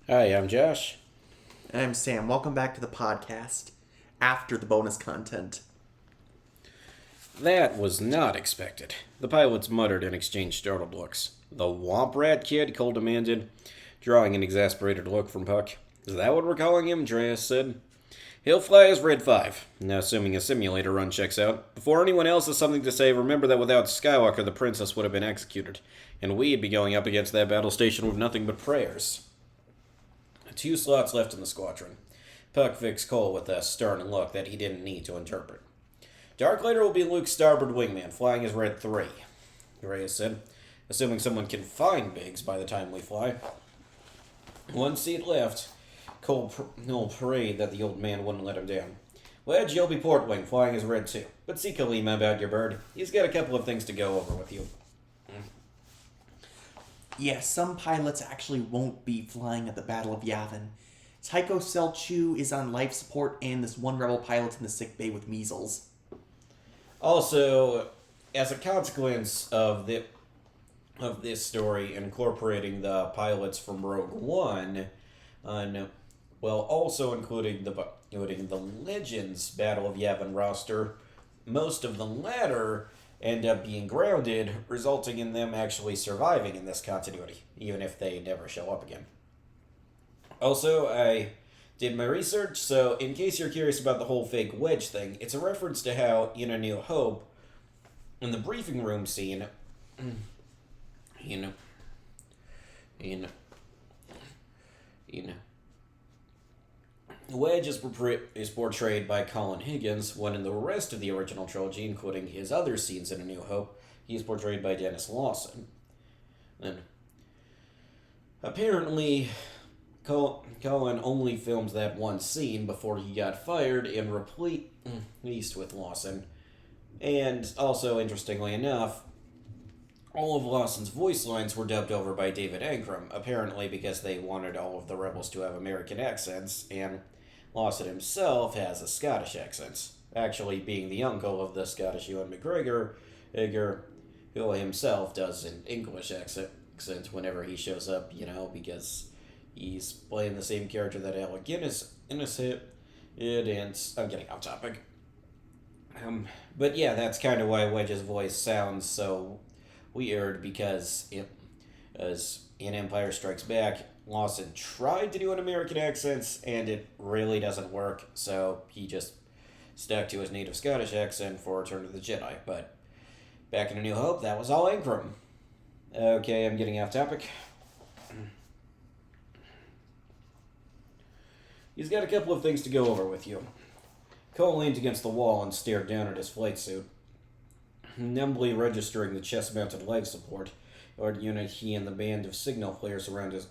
Hi, I'm Josh. I'm Sam. Welcome back to the podcast after the bonus content. That was not expected. The pilots muttered and exchanged startled looks. The Womp Rat Kid? Cole demanded, drawing an exasperated look from Puck. Is that what we're calling him? Dreas said. He'll fly as Red 5, now assuming a simulator run checks out. Before anyone else has something to say, remember that without Skywalker, the princess would have been executed, and we'd be going up against that battle station with nothing but prayers. 2 slots left in the squadron. Puck fixed Cole with a stern look that he didn't need to interpret. Darklighter will be Luke's starboard wingman, flying as Red 3, Reyes said, assuming someone can find Biggs by the time we fly. 1 seat left. Cole prayed that the old man wouldn't let him down. Wedge, you'll be port wing, flying as Red 2, but see Kalima about your bird. He's got a couple of things to go over with you. Yeah, some pilots actually won't be flying at the Battle of Yavin. Tycho Selchu is on life support, and this one rebel pilot's in the sick bay with measles. Also, as a consequence of this story incorporating the pilots from Rogue One, also including the Legends Battle of Yavin roster, most of the latter end up being grounded, resulting in them actually surviving in this continuity, even if they never show up again. Also, I did my research, so in case you're curious about the whole fake wedge thing, it's a reference to how, in A New Hope, in the briefing room scene, you know, Wedge is portrayed by Colin Higgins, when in the rest of the original trilogy, including his other scenes in A New Hope, he is portrayed by Dennis Lawson. And apparently, Colin only filmed that one scene before he got fired and replaced with Lawson. And also, interestingly enough, all of Lawson's voice lines were dubbed over by David Ankrum, apparently because they wanted all of the rebels to have American accents, and Lawson himself has a Scottish accent, actually being the uncle of the Scottish Ewan McGregor, who himself does an English accent whenever he shows up, because he's playing the same character that Alec Guinness hit, and I'm getting off topic. But yeah, that's kind of why Wedge's voice sounds so weird, because as in Empire Strikes Back, Lawson tried to do an American accent, and it really doesn't work, so he just stuck to his native Scottish accent for Return of the Jedi. But back in A New Hope, that was all Ankrum. Okay, I'm getting off topic. He's got a couple of things to go over with you. Cole leaned against the wall and stared down at his flight suit, numbly registering the chest-mounted life support unit he and the band of signal flares around his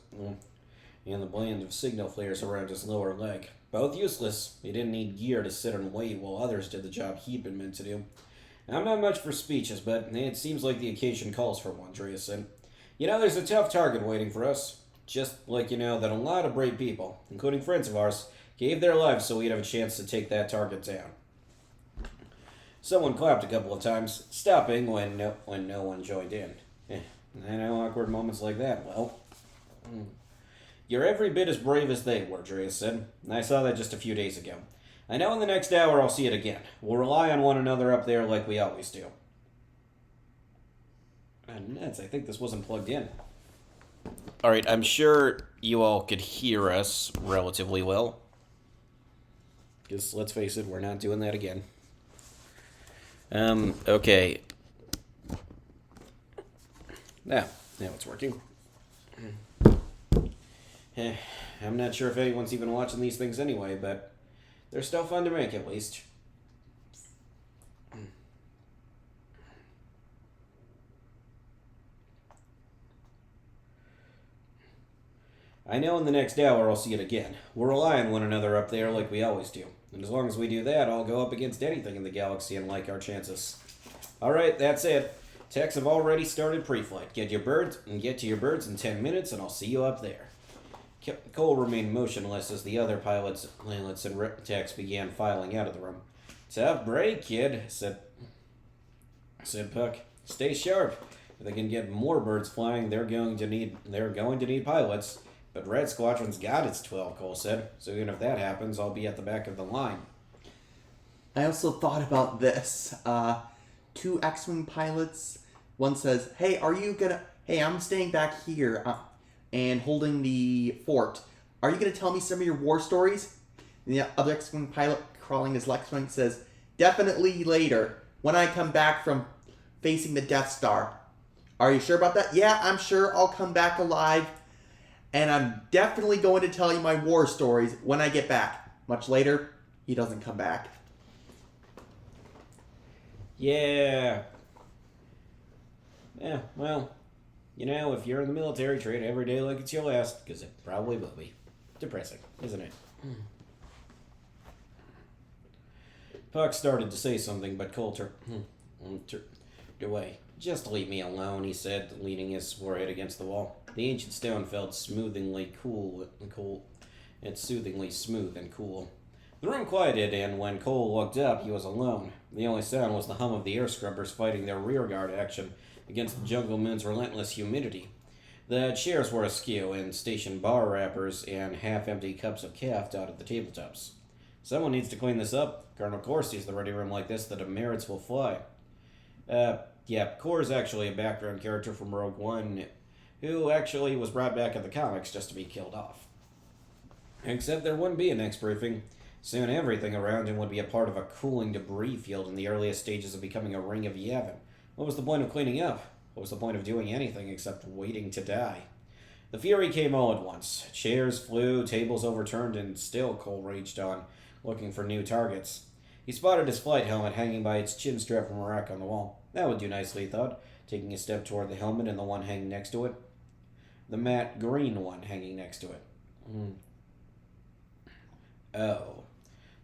lower leg. Both useless. He didn't need gear to sit and wait while others did the job he'd been meant to do. I'm not much for speeches, but it seems like the occasion calls for one, Drea said. There's a tough target waiting for us. Just like that a lot of brave people, including friends of ours, gave their lives so we'd have a chance to take that target down. Someone clapped a couple of times, stopping when no one joined in. I know awkward moments like that. Well, you're every bit as brave as they were, Drea said. I saw that just a few days ago. I know in the next hour I'll see it again. We'll rely on one another up there like we always do. And Neds, I think this wasn't plugged in. Alright, I'm sure you all could hear us relatively well. Because, let's face it, we're not doing that again. Okay. Now it's working. I'm not sure if anyone's even watching these things anyway, but they're still fun to make, at least. I know in the next hour I'll see it again. We'll rely on one another up there like we always do. And as long as we do that, I'll go up against anything in the galaxy and like our chances. Alright, that's it. Techs have already started pre-flight. Get to your birds in 10 minutes, and I'll see you up there. Cole remained motionless as the other pilots and techs began filing out of the room. Tough break, kid, said Puck. Stay sharp. If they can get more birds flying, they're going to need pilots. But Red Squadron's got its 12, Cole said. So even if that happens, I'll be at the back of the line. I also thought about this. Two X-Wing pilots. One says, hey, I'm staying back here and holding the fort. Are you going to tell me some of your war stories? And the other X-Wing pilot crawling his X-Wing says, definitely later, when I come back from facing the Death Star. Are you sure about that? Yeah, I'm sure I'll come back alive. And I'm definitely going to tell you my war stories when I get back. Much later, he doesn't come back. Yeah. Yeah, well, if you're in the military, treat every day like it's your last, because it probably will be. Depressing, isn't it? Puck started to say something, but Cole turned away. Just leave me alone, he said, leaning his forehead against the wall. The ancient stone felt soothingly smooth and cool. The room quieted, and when Cole looked up, he was alone. The only sound was the hum of the air scrubbers fighting their rearguard action against the jungle moon's relentless humidity. The chairs were askew, and station bar wrappers and half-empty cups of caf dotted the tabletops. Someone needs to clean this up. Colonel Kor sees the ready room like this, the demerits will fly. Kor is actually a background character from Rogue One, who actually was brought back in the comics just to be killed off. Except there wouldn't be a next briefing. Soon everything around him would be a part of a cooling debris field in the earliest stages of becoming a ring of Yavin. What was the point of cleaning up? What was the point of doing anything except waiting to die? The fury came all at once. Chairs flew, tables overturned, and still Cole raged on, looking for new targets. He spotted his flight helmet hanging by its chin strap from a rack on the wall. That would do nicely, he thought, taking a step toward the helmet and the one hanging next to it. The matte green one hanging next to it. Oh.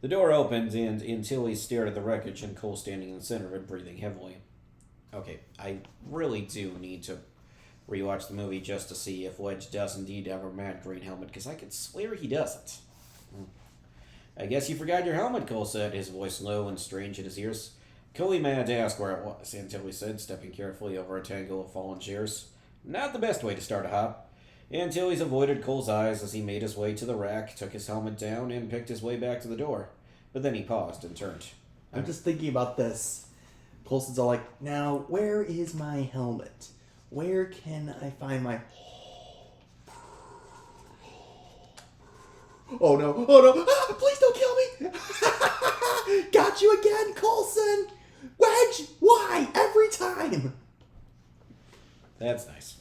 The door opened, and until he stared at the wreckage and Cole standing in the center of it, breathing heavily. Okay, I really do need to rewatch the movie just to see if Wedge does indeed have a matte green helmet, because I could swear he doesn't. I guess you forgot your helmet, Cole said, his voice low and strange in his ears. Cole may have to ask where it was, Antilles said, stepping carefully over a tangle of fallen chairs. Not the best way to start a hop. Antilles avoided Cole's eyes as he made his way to the rack, took his helmet down, and picked his way back to the door. But then he paused and turned. I'm just thinking about this. Coulson's all like, now, where is my helmet? Where can I find my... Oh no, ah, please don't kill me! Got you again, Coulson! Wedge, why? Every time! That's nice.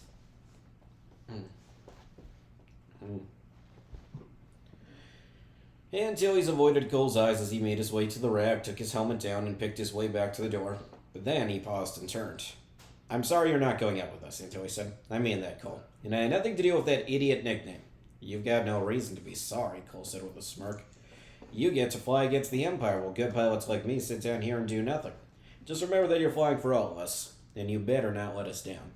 Antilles avoided Cole's eyes as he made his way to the rack, took his helmet down, and picked his way back to the door. But then he paused and turned. I'm sorry you're not going out with us, Antilles said. I mean that, Cole. And I had nothing to do with that idiot nickname. You've got no reason to be sorry, Cole said with a smirk. You get to fly against the Empire while good pilots like me sit down here and do nothing. Just remember that you're flying for all of us, and you better not let us down.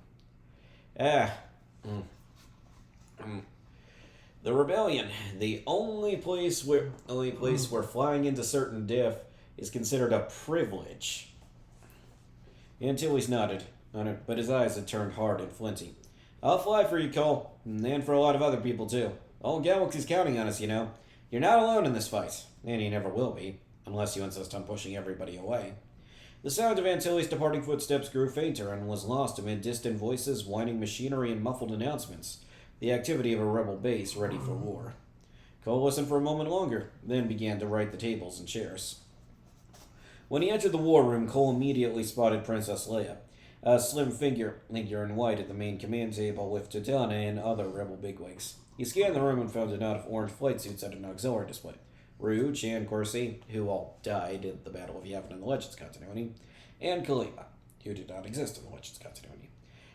The rebellion, the only place where flying into certain death is considered a privilege. Antilles nodded, but his eyes had turned hard and flinty. I'll fly for you, Cole, and for a lot of other people too. Old Galaxy's counting on us, you know. You're not alone in this fight, and you never will be, unless you insist on pushing everybody away. The sound of Antilles' departing footsteps grew fainter and was lost amid distant voices, whining machinery, and muffled announcements. The activity of a rebel base ready for war. Cole listened for a moment longer, then began to right the tables and chairs. When he entered the war room, Cole immediately spotted Princess Leia, a slim figure in white at the main command table with Tadana and other rebel bigwigs. He scanned the room and found a knot of orange flight suits at an auxiliary display. Rue, Chan, Corsi, who all died in the Battle of Yavin in the Legends continuity, and Kalima, who did not exist in the Legends continuity.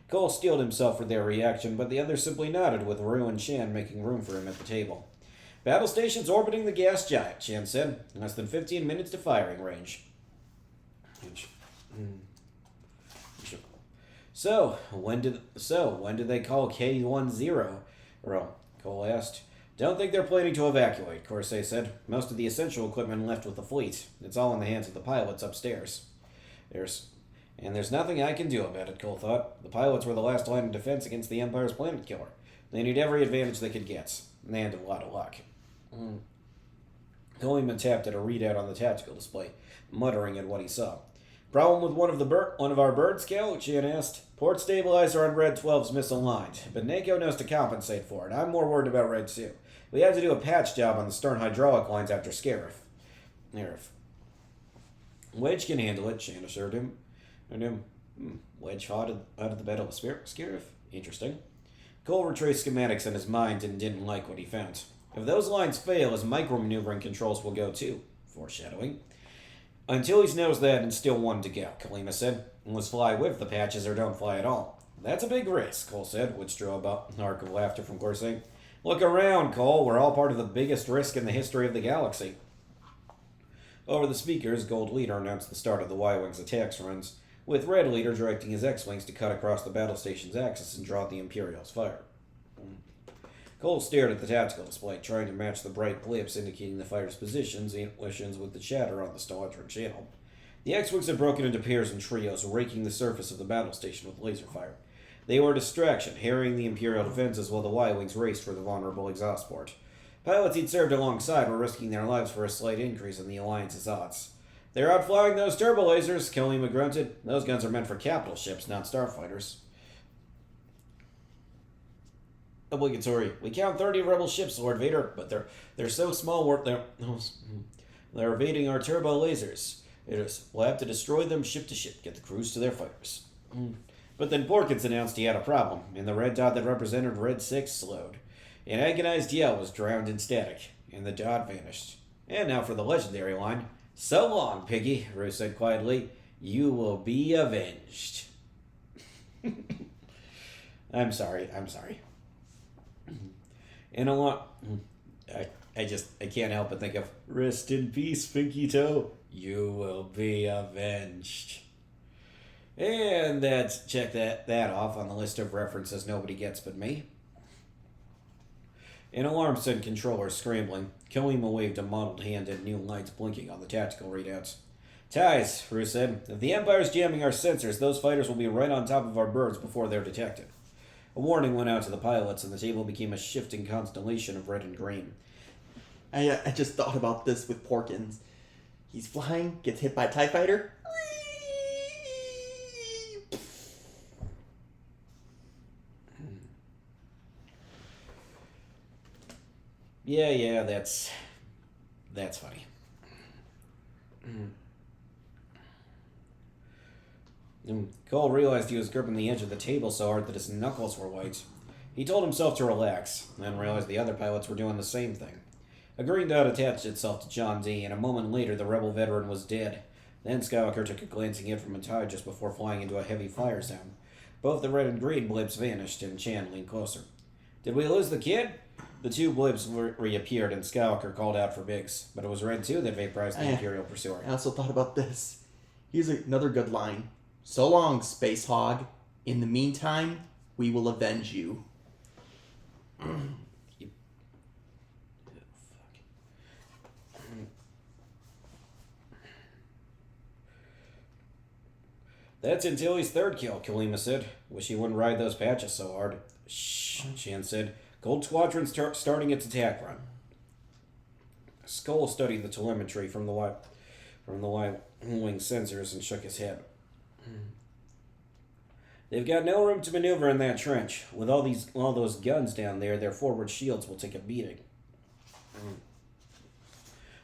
Cole steeled himself for their reaction, but the others simply nodded, with Rue and Chan making room for him at the table. Battle stations orbiting the gas giant, Chan said. Less than 15 minutes to firing range. So, when did they call K-10? Cole asked. Don't think they're planning to evacuate, Corsair said. Most of the essential equipment left with the fleet. It's all in the hands of the pilots upstairs. There's nothing I can do about it, Cole thought. The pilots were the last line of defense against the Empire's planet killer. They need every advantage they could get, and a lot of luck. Coleman tapped at a readout on the tactical display, muttering at what he saw. Problem with one of our birds, Cal? Jan asked. Port stabilizer on Red 12's misaligned, but NACO knows to compensate for it. I'm more worried about Red 2. We had to do a patch job on the stern hydraulic lines after Scarif. Wedge can handle it, Shan assured him. Wedge fought out of the Battle of Scarif? Interesting. Cole retraced schematics in his mind and didn't like what he found. If those lines fail, his micromaneuvering controls will go too. Foreshadowing. Until he knows that and still one to go, Kalima said. Let's fly with the patches or don't fly at all. That's a big risk, Cole said, which drew about an arc of laughter from Corsair. Look around, Cole. We're all part of the biggest risk in the history of the galaxy. Over the speakers, Gold Leader announced the start of the Y-Wing's attacks runs, with Red Leader directing his X-Wings to cut across the battle station's axis and draw the Imperial's fire. Cole stared at the tactical display, trying to match the bright blips indicating the fighter's positions and collisions with the chatter on the Squadron channel. The X-Wings had broken into pairs and trios, raking the surface of the battle station with laser fire. They were a distraction, harrying the Imperial defenses while the Y-Wings raced for the vulnerable exhaust port. Pilots he'd served alongside were risking their lives for a slight increase in the Alliance's odds. They're outflying those turbo lasers, Kelly grunted. Those guns are meant for capital ships, not starfighters. Obligatory. We count 30 rebel ships, Lord Vader, but they're so small they're evading our turbo lasers. We'll have to destroy them ship to ship, get the crews to their fighters. But then Porkins announced he had a problem, and the red dot that represented Red 6 slowed. An agonized yell was drowned in static, and the dot vanished. And now for the legendary line. So long, Piggy, Rue said quietly. You will be avenged. I'm sorry. And a lot... I can't help but think of rest in peace, Pinky Toe. You will be avenged. And check that off on the list of references nobody gets but me. An alarm sent controllers scrambling. Kalima waved a mottled hand at new lights blinking on the tactical readouts. Ties, Rue said. If the Empire's jamming our sensors, those fighters will be right on top of our birds before they're detected. A warning went out to the pilots, and the table became a shifting constellation of red and green. I just thought about this with Porkins. He's flying, gets hit by a TIE fighter. Yeah, that's funny. Cole realized he was gripping the edge of the table so hard that his knuckles were white. He told himself to relax, then realized the other pilots were doing the same thing. A green dot attached itself to John D., and a moment later the rebel veteran was dead. Then Skywalker took a glancing hit from a TIE just before flying into a heavy fire zone. Both the red and green blips vanished, and Chan leaned closer. Did we lose the kid? The two blips reappeared, and Skywalker called out for Biggs, but it was Red 2 that vaporized the Imperial pursuer. I also thought about this. Here's another good line. So long, Space Hog. In the meantime, we will avenge you. That's Antilles' third kill, Kalima said. Wish he wouldn't ride those patches so hard. Shh, Chan said. Gold Squadron's starting its attack run. Skull studied the telemetry from the Y-Wing sensors and shook his head. They've got no room to maneuver in that trench. With all those guns down there, their forward shields will take a beating.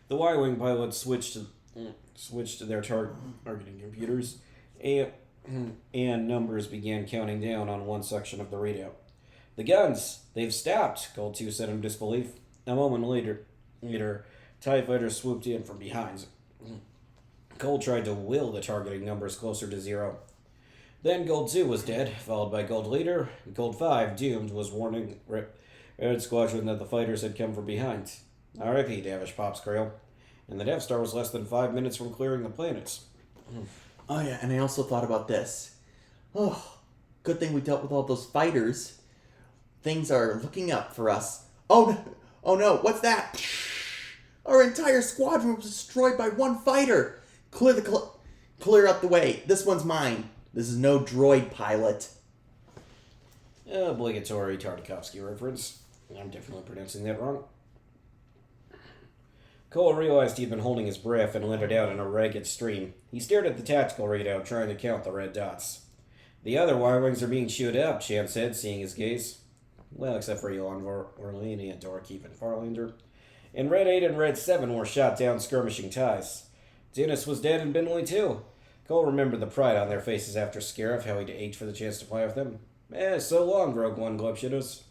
The Y-Wing pilots switched to their targeting computers, and numbers began counting down on one section of the readout. The guns! They've stopped, Gold 2 said in disbelief. A moment later, TIE fighters swooped in from behind. Gold tried to will the targeting numbers closer to 0. Then Gold 2 was dead, followed by Gold Leader. Gold 5, doomed, was warning Red Squadron that the fighters had come from behind. R.I.P. Davish Popscrail. And the Death Star was less than 5 minutes from clearing the planets. Oh yeah, and I also thought about this. Oh, good thing we dealt with all those fighters. Things are looking up for us. Oh no, what's that? Our entire squadron was destroyed by one fighter. Clear out the way. This one's mine. This is no droid pilot. Obligatory Tartakovsky reference. I'm definitely pronouncing that wrong. Cole realized he'd been holding his breath and let it out in a ragged stream. He stared at the tactical readout, trying to count the red dots. The other Y-Wings are being chewed up, Chan said, seeing his gaze. Well, except for Elon Orleani and Dorkeep and Farlander. And Red 8 and Red 7 were shot down skirmishing ties. Dennis was dead and Bentley too. Cole remembered the pride on their faces after Scarif, how he'd ached for the chance to play with them. So long, Rogue One Globshitters.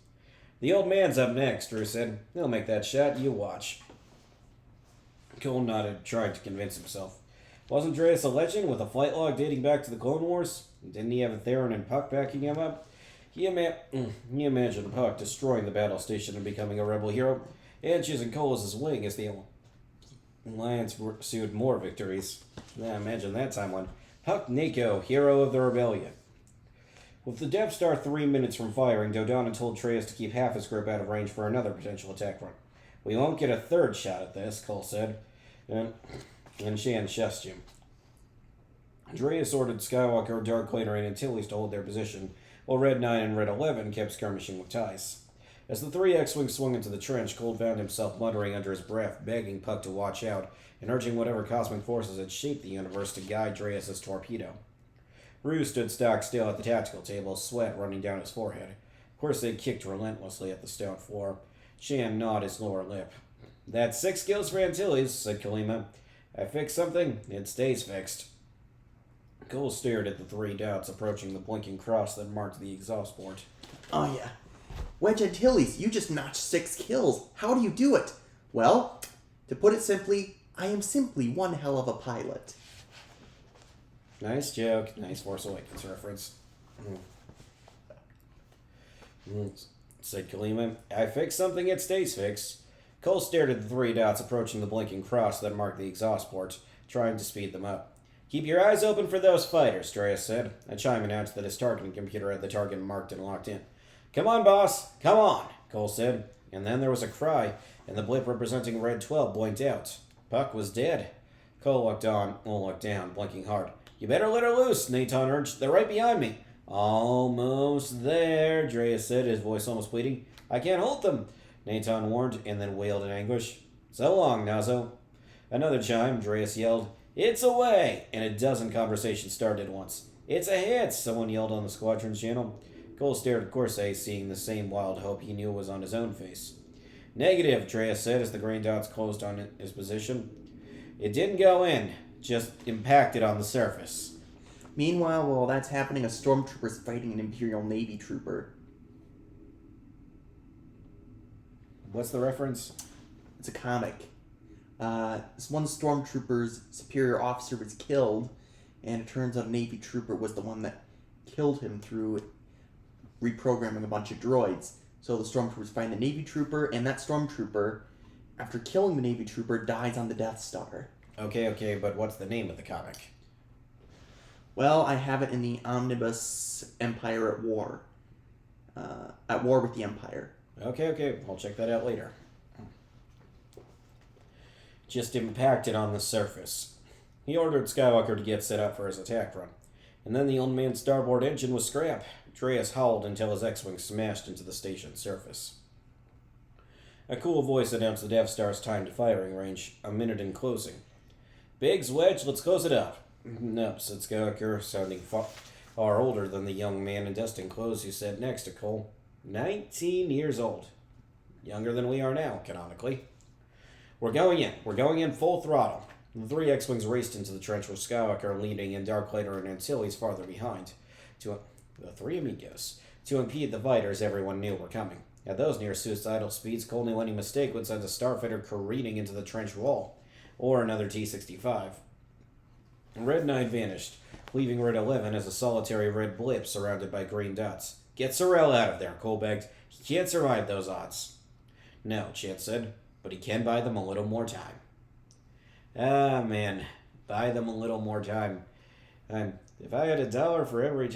The old man's up next, Drew said. He'll make that shot, you watch. Cole nodded, trying to convince himself. Wasn't Dreas a legend with a flight log dating back to the Clone Wars? Didn't he have a Theron and Puck backing him up? He imagined Puck destroying the battle station and becoming a rebel hero, and choosing Cole as his wing as the Alliance pursued more victories. Imagine that timeline. Puck Nico, hero of the rebellion. With the Death Star 3 minutes from firing, Dodonna told Dreas to keep half his group out of range for another potential attack run. We won't get a third shot at this, Cole said. And Shan shussed him. Dreas ordered Skywalker, Darklighter, and Antilles to hold their position, while Red 9 and Red 11 kept skirmishing with ties. As the three X-Wings swung into the trench, Cole found himself muttering under his breath, begging Puck to watch out, and urging whatever cosmic forces had shaped the universe to guide Dreas' torpedo. Rue stood stock still at the tactical table, sweat running down his forehead. Of course, they kicked relentlessly at the stone floor. Shan gnawed his lower lip. That's 6 kills for Antilles, said Kalima. I fixed something, it stays fixed. Cole stared at the 3 dots approaching the blinking cross that marked the exhaust port. Oh yeah. Wedge Antilles, you just notched 6 kills. How do you do it? Well, to put it simply, I am simply one hell of a pilot. Nice joke. Nice Force Awakens reference. Said Kalima. I fixed something, it stays fixed. Cole stared at the 3 dots approaching the blinking cross that marked the exhaust ports, trying to speed them up. Keep your eyes open for those fighters, Dreas said. A chime announced that his targeting computer had the target marked and locked in. Come on, boss. Come on, Cole said. And then there was a cry, and the blip representing Red 12 blinked out. Puck was dead. Cole looked down, blinking hard. You better let her loose, Naton urged. They're right behind me. Almost there, Dreas said, his voice almost pleading. I can't hold them, Naton warned, and then wailed in anguish. So long, Nazo. Another chime, Dreas yelled. It's away! And a dozen conversations started at once. It's a hit, someone yelled on the Squadron's channel. Cole stared at Corsair, seeing the same wild hope he knew was on his own face. Negative, Dreas said as the green dots closed on his position. It didn't go in, just impacted on the surface. Meanwhile, while that's happening, a stormtrooper's fighting an Imperial Navy trooper. What's the reference? It's a comic. This one stormtrooper's superior officer was killed, and it turns out a Navy trooper was the one that killed him through reprogramming a bunch of droids. So the stormtroopers find the Navy trooper, and that stormtrooper, after killing the Navy trooper, dies on the Death Star. Okay, but what's the name of the comic? Well, I have it in the omnibus Empire at War. At War with the Empire. Okay, I'll check that out later. Just impacted on the surface. He ordered Skywalker to get set up for his attack run. And then the unmanned starboard engine was scrap. Dreas howled until his X-Wing smashed into the station's surface. A cool voice announced the Death Star's time to firing range, a minute in closing. Biggs, Wedge, let's close it up. No, said Skywalker, sounding far older than the young man in dusting clothes who sat next to Cole. 19 years old. Younger than we are now, canonically. We're going in full throttle. The 3 X-Wings raced into the trench with Skywalker leading and Darklighter and Antilles farther behind. The 3 amigos. To impede the fighters everyone knew were coming. At those near suicidal speeds, Cole knew any mistake would send a starfighter careening into the trench wall. Or another T-65. Red 9 vanished, leaving Red 11 as a solitary red blip surrounded by green dots. Get Sorrel out of there, Cole begged. He can't survive those odds. No, Chance said, but he can buy them a little more time. Ah, man, buy them a little more time. If I had $1 for every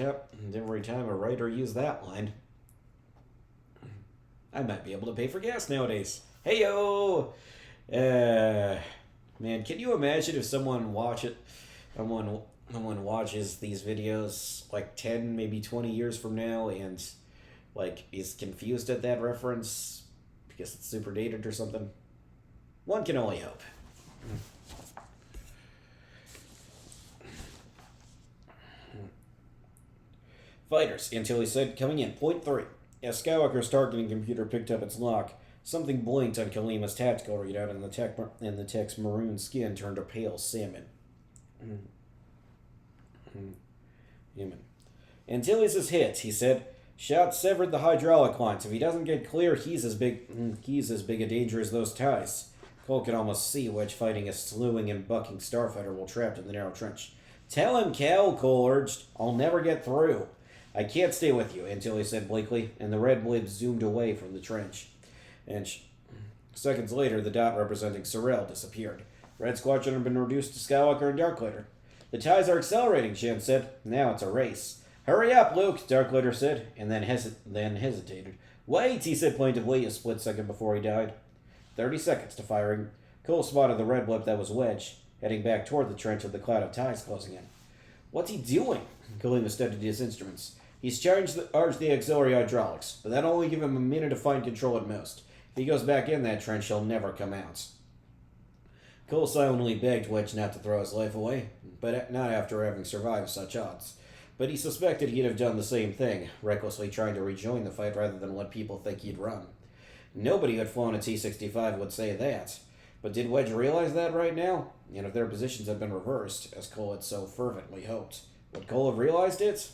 time a writer used that line, I might be able to pay for gas nowadays. Hey-yo! Man, can you imagine if someone watches these videos like 10, maybe 20 years from now, and Like, he's confused at that reference because it's super dated or something. One can only hope. Fighters, until he said, coming in, point 3. As Skywalker's targeting computer picked up its lock, something blinked on Kalima's tactical readout, and the tech's maroon skin turned a pale salmon. Human. Antilles is hit, he said. Shot severed the hydraulic lines. If he doesn't get clear, he's as big a danger as those ties. Cole could almost see Wedge fighting a slewing and bucking starfighter while trapped in the narrow trench. Tell him, Cal, Cole urged. I'll never get through. I can't stay with you, Antilles said bleakly, and the red blib zoomed away from the trench. And seconds later, the dot representing Sorrel disappeared. Red Squadron had been reduced to Skywalker and Darklighter. The ties are accelerating, Shan said. Now it's a race. Hurry up, Luke, Darklighter said, and then hesitated. Wait, he said plaintively, a split second before he died. 30 seconds to firing. Cole spotted the red blip that was Wedge, heading back toward the trench with the cloud of ties closing in. What's he doing? Kalima studied his instruments. He's charged the auxiliary hydraulics, but that'll only give him a minute to find control at most. If he goes back in that trench, he'll never come out. Cole silently begged Wedge not to throw his life away, but not after having survived such odds. But he suspected he'd have done the same thing, recklessly trying to rejoin the fight rather than let people think he'd run. Nobody who had flown a T-65 would say that. But did Wedge realize that right now? And if their positions had been reversed, as Cole had so fervently hoped, would Cole have realized it?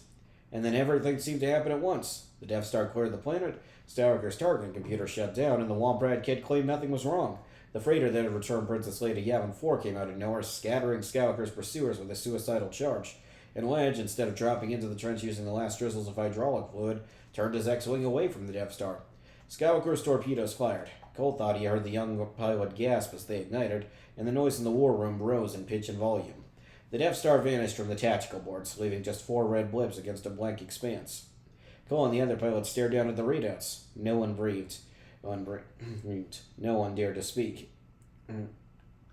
And then everything seemed to happen at once. The Death Star cleared the planet, Skywalker's targeting computer shut down, and the Wombrad kid claimed nothing was wrong. The freighter that had returned Princess Leia to Yavin 4 came out of nowhere, scattering Skywalker's pursuers with a suicidal charge. And Wedge, instead of dropping into the trench using the last drizzles of hydraulic fluid, turned his X-Wing away from the Death Star. Skywalker's torpedoes fired. Cole thought he heard the young pilot gasp as they ignited, and the noise in the war room rose in pitch and volume. The Death Star vanished from the tactical boards, leaving just 4 red blips against a blank expanse. Cole and the other pilots stared down at the readouts. No one breathed. No one dared to speak.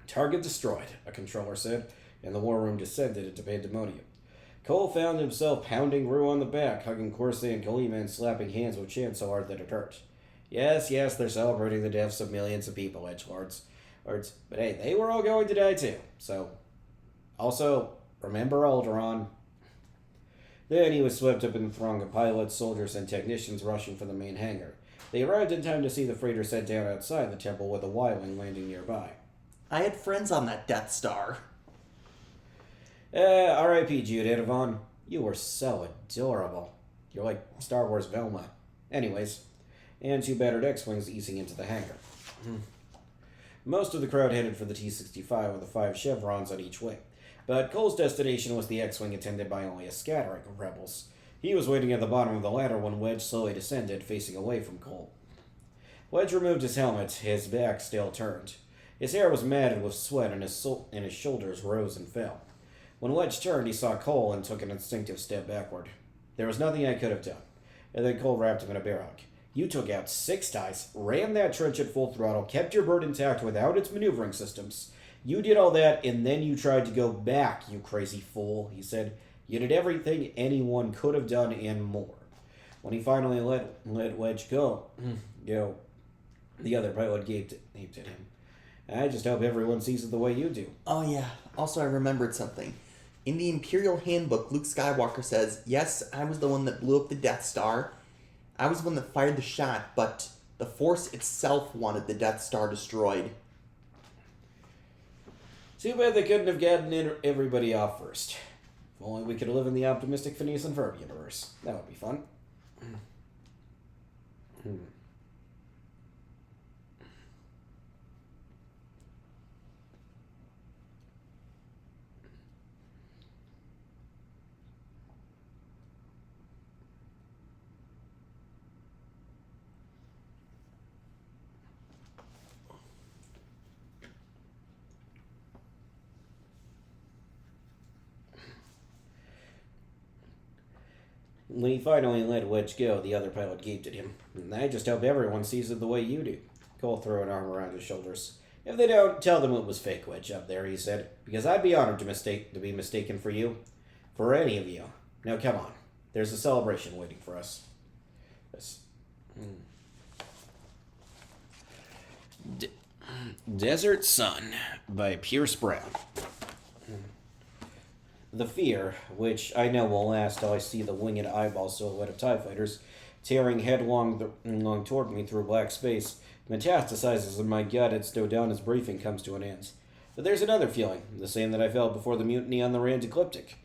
Target destroyed, a controller said, and the war room descended into pandemonium. Cole found himself pounding Rue on the back, hugging Corsair and Kalima, and slapping hands with Chan so hard that it hurt. Yes, they're celebrating the deaths of millions of people, edgelords. But hey, they were all going to die too. So, also, remember Alderaan. Then he was swept up in the throng of pilots, soldiers, and technicians rushing for the main hangar. They arrived in time to see the freighter set down outside the temple with a Y-wing landing nearby. I had friends on that Death Star. R.I.P. Jude Edavon. You were so adorable. You're like Star Wars Velma. Anyways, and 2 battered X-Wings easing into the hangar. Most of the crowd headed for the T-65 with the 5 chevrons on each wing. But Cole's destination was the X-Wing attended by only a scattering of rebels. He was waiting at the bottom of the ladder when Wedge slowly descended, facing away from Cole. Wedge removed his helmet, his back still turned. His hair was matted with sweat and his shoulders rose and fell. When Wedge turned, he saw Cole and took an instinctive step backward. There was nothing I could have done. And then Cole wrapped him in a bear hug. You took out 6 ties, ran that trench at full throttle, kept your bird intact without its maneuvering systems. You did all that, and then you tried to go back, you crazy fool, he said. You did everything anyone could have done and more. When he finally let Wedge go, the other pilot gaped at him. I just hope everyone sees it the way you do. Oh yeah, also I remembered something. In the Imperial Handbook, Luke Skywalker says, yes, I was the one that blew up the Death Star. I was the one that fired the shot, but the Force itself wanted the Death Star destroyed. Too bad they couldn't have gotten everybody off first. If only we could live in the optimistic Phineas and Ferb universe. That would be fun. When he finally let Wedge go, the other pilot gaped at him. I just hope everyone sees it the way you do. Cole threw an arm around his shoulders. If they don't, tell them it was fake, Wedge, up there, he said. Because I'd be honored to be mistaken for you. For any of you. Now come on. There's a celebration waiting for us. Yes. Desert Sun by Pierce Brown. The fear, which I know will last till I see the winged eyeball silhouette of TIE fighters tearing headlong toward me through black space, metastasizes in my gut as Dodonna's briefing comes to an end. But there's another feeling, the same that I felt before the mutiny on the Rand Ecliptic.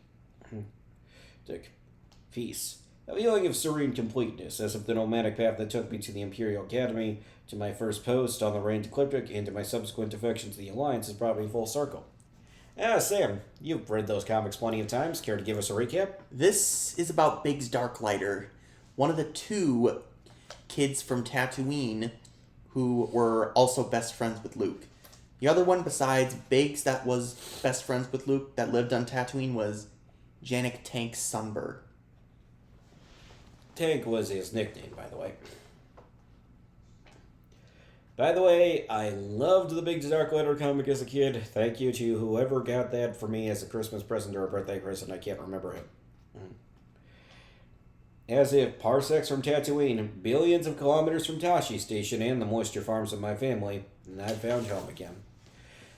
Peace. A feeling of serene completeness, as if the nomadic path that took me to the Imperial Academy, to my first post on the Rand Ecliptic, and to my subsequent defection to the Alliance has brought me full circle. Sam, you've read those comics plenty of times. Care to give us a recap? This is about Biggs Darklighter, one of the two kids from Tatooine who were also best friends with Luke. The other one besides Biggs that was best friends with Luke that lived on Tatooine was Janek Tank Sunbird. Tank was his nickname, by the way. By the way, I loved the Big Dark Letter comic as a kid. Thank you to whoever got that for me as a Christmas present or a birthday present. I can't remember him. As if parsecs from Tatooine, billions of kilometers from Tashi Station and the moisture farms of my family, and I found home again.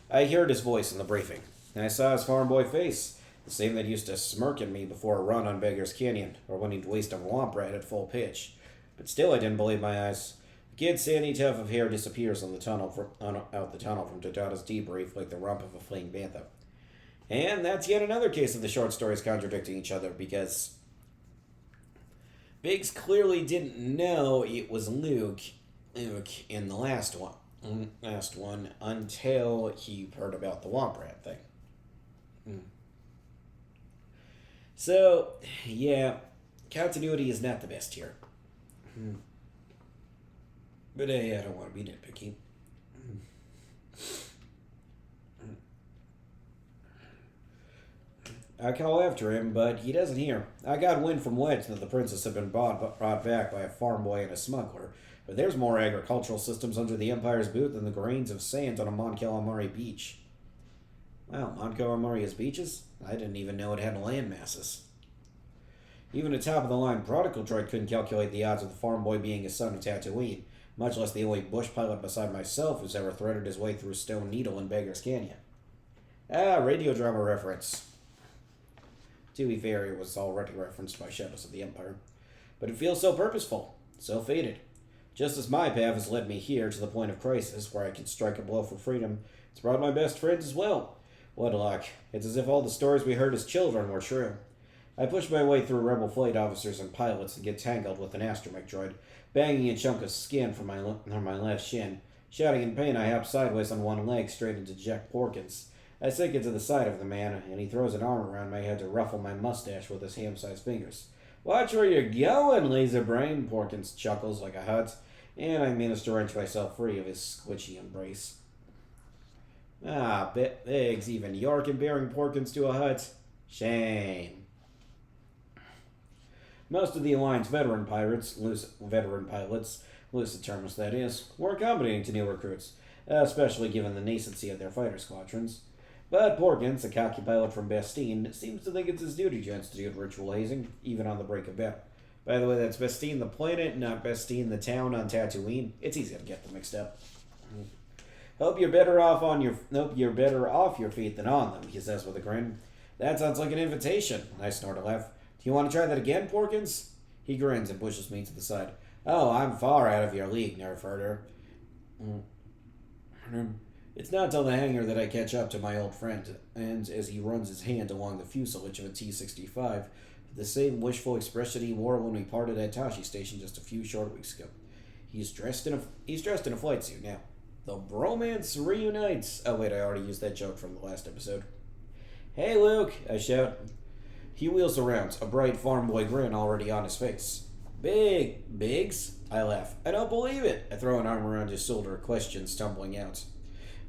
I heard his voice in the briefing, and I saw his farm boy face, the same that used to smirk at me before a run on Beggar's Canyon, or when he'd waste a womp rat at full pitch. But still I didn't believe my eyes. The kid's sandy tuft of hair disappears out the tunnel from Dodonna's debrief like the rump of a fleeing bantha. And that's yet another case of the short stories contradicting each other, because Biggs clearly didn't know it was Luke in the last one until he heard about the womp rat thing. So, yeah, continuity is not the best here. But hey, I don't want to be nitpicky. I call after him, but he doesn't hear. I got wind from Wedge that the princess had been brought back by a farm boy and a smuggler, but there's more agricultural systems under the Empire's boot than the grains of sand on a Mon Calamari beach. Wow, Mon Calamari has beaches? I didn't even know it had land masses. Even a top-of-the-line prodigal droid couldn't calculate the odds of the farm boy being a son of Tatooine, much less the only bush pilot beside myself who's ever threaded his way through Stone Needle in Beggar's Canyon. Radio drama reference. To be fair, it was already referenced by Shadows of the Empire. But it feels so purposeful, so fated. Just as my path has led me here to the point of crisis where I can strike a blow for freedom, it's brought my best friends as well. What luck. It's as if all the stories we heard as children were true. I push my way through rebel flight officers and pilots and get tangled with an astromech droid, banging a chunk of skin from my left shin. Shouting in pain, I hop sideways on one leg straight into Jack Porkins. I sink into the side of the man, and he throws an arm around my head to ruffle my mustache with his ham-sized fingers. Watch where you're going, laser brain, Porkins chuckles like a hut, and I manage to wrench myself free of his squishy embrace. Biggs, even you're comparing Porkins to a hut? Shame. Most of the Alliance veteran pilots, lucid terms that is, were accommodating to new recruits, especially given the nascency of their fighter squadrons. But Porkins, a cocky pilot from Bastine, seems to think it's his duty to institute ritual hazing, even on the break of battle. By the way, that's Bastine the planet, not Bastine the town on Tatooine. It's easy to get them mixed up. Hope you're better off your feet than on them, he says with a grin. That sounds like an invitation. I snort a laugh. Do you want to try that again, Porkins? He grins and pushes me to the side. Oh, I'm far out of your league, Nerfherder. It's not till the hangar that I catch up to my old friend, and as he runs his hand along the fuselage of a T-65, the same wishful expression he wore when we parted at Tashi Station just a few short weeks ago. He's dressed in a flight suit now. The bromance reunites. Oh wait, I already used that joke from the last episode. Hey Luke, I shout. He wheels around, a bright farm boy grin already on his face. Biggs? I laugh. I don't believe it. I throw an arm around his shoulder, questions tumbling out.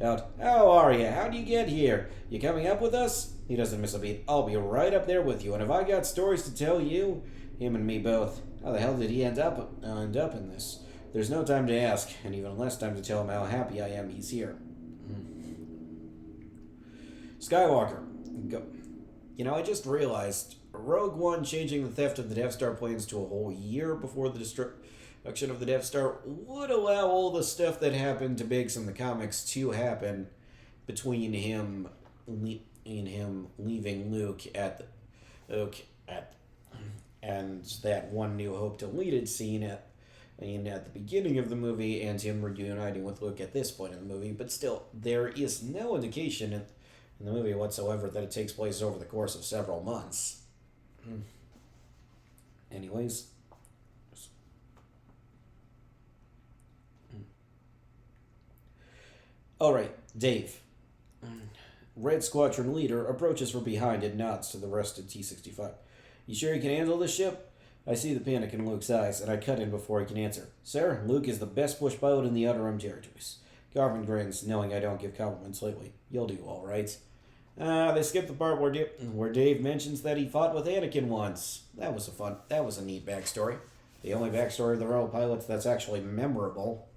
How are you? How'd you get here? You coming up with us? He doesn't miss a beat. I'll be right up there with you, and if I got stories to tell you, him and me both. How the hell did he end up in this? There's no time to ask, and even less time to tell him how happy I am he's here. Skywalker. Go. I just realized Rogue One changing the theft of the Death Star plans to a whole year before the destruction of the Death Star would allow all the stuff that happened to Biggs in the comics to happen between him leaving Luke and that one New Hope deleted scene at the beginning of the movie, and him reuniting with Luke at this point in the movie. But still, there is no indication in the movie whatsoever that it takes place over the course of several months. Anyways. Alright, Dave. Red Squadron leader approaches from behind and nods to the rested T-65. You sure you can handle this ship? I see the panic in Luke's eyes, and I cut in before he can answer. Sir, Luke is the best bush pilot in the Outer Rim territories. Garvin grins, knowing I don't give compliments lately. You'll do all right. They skipped the part where Dave mentions that he fought with Anakin once. That was a neat backstory. The only backstory of the Rebel pilots that's actually memorable.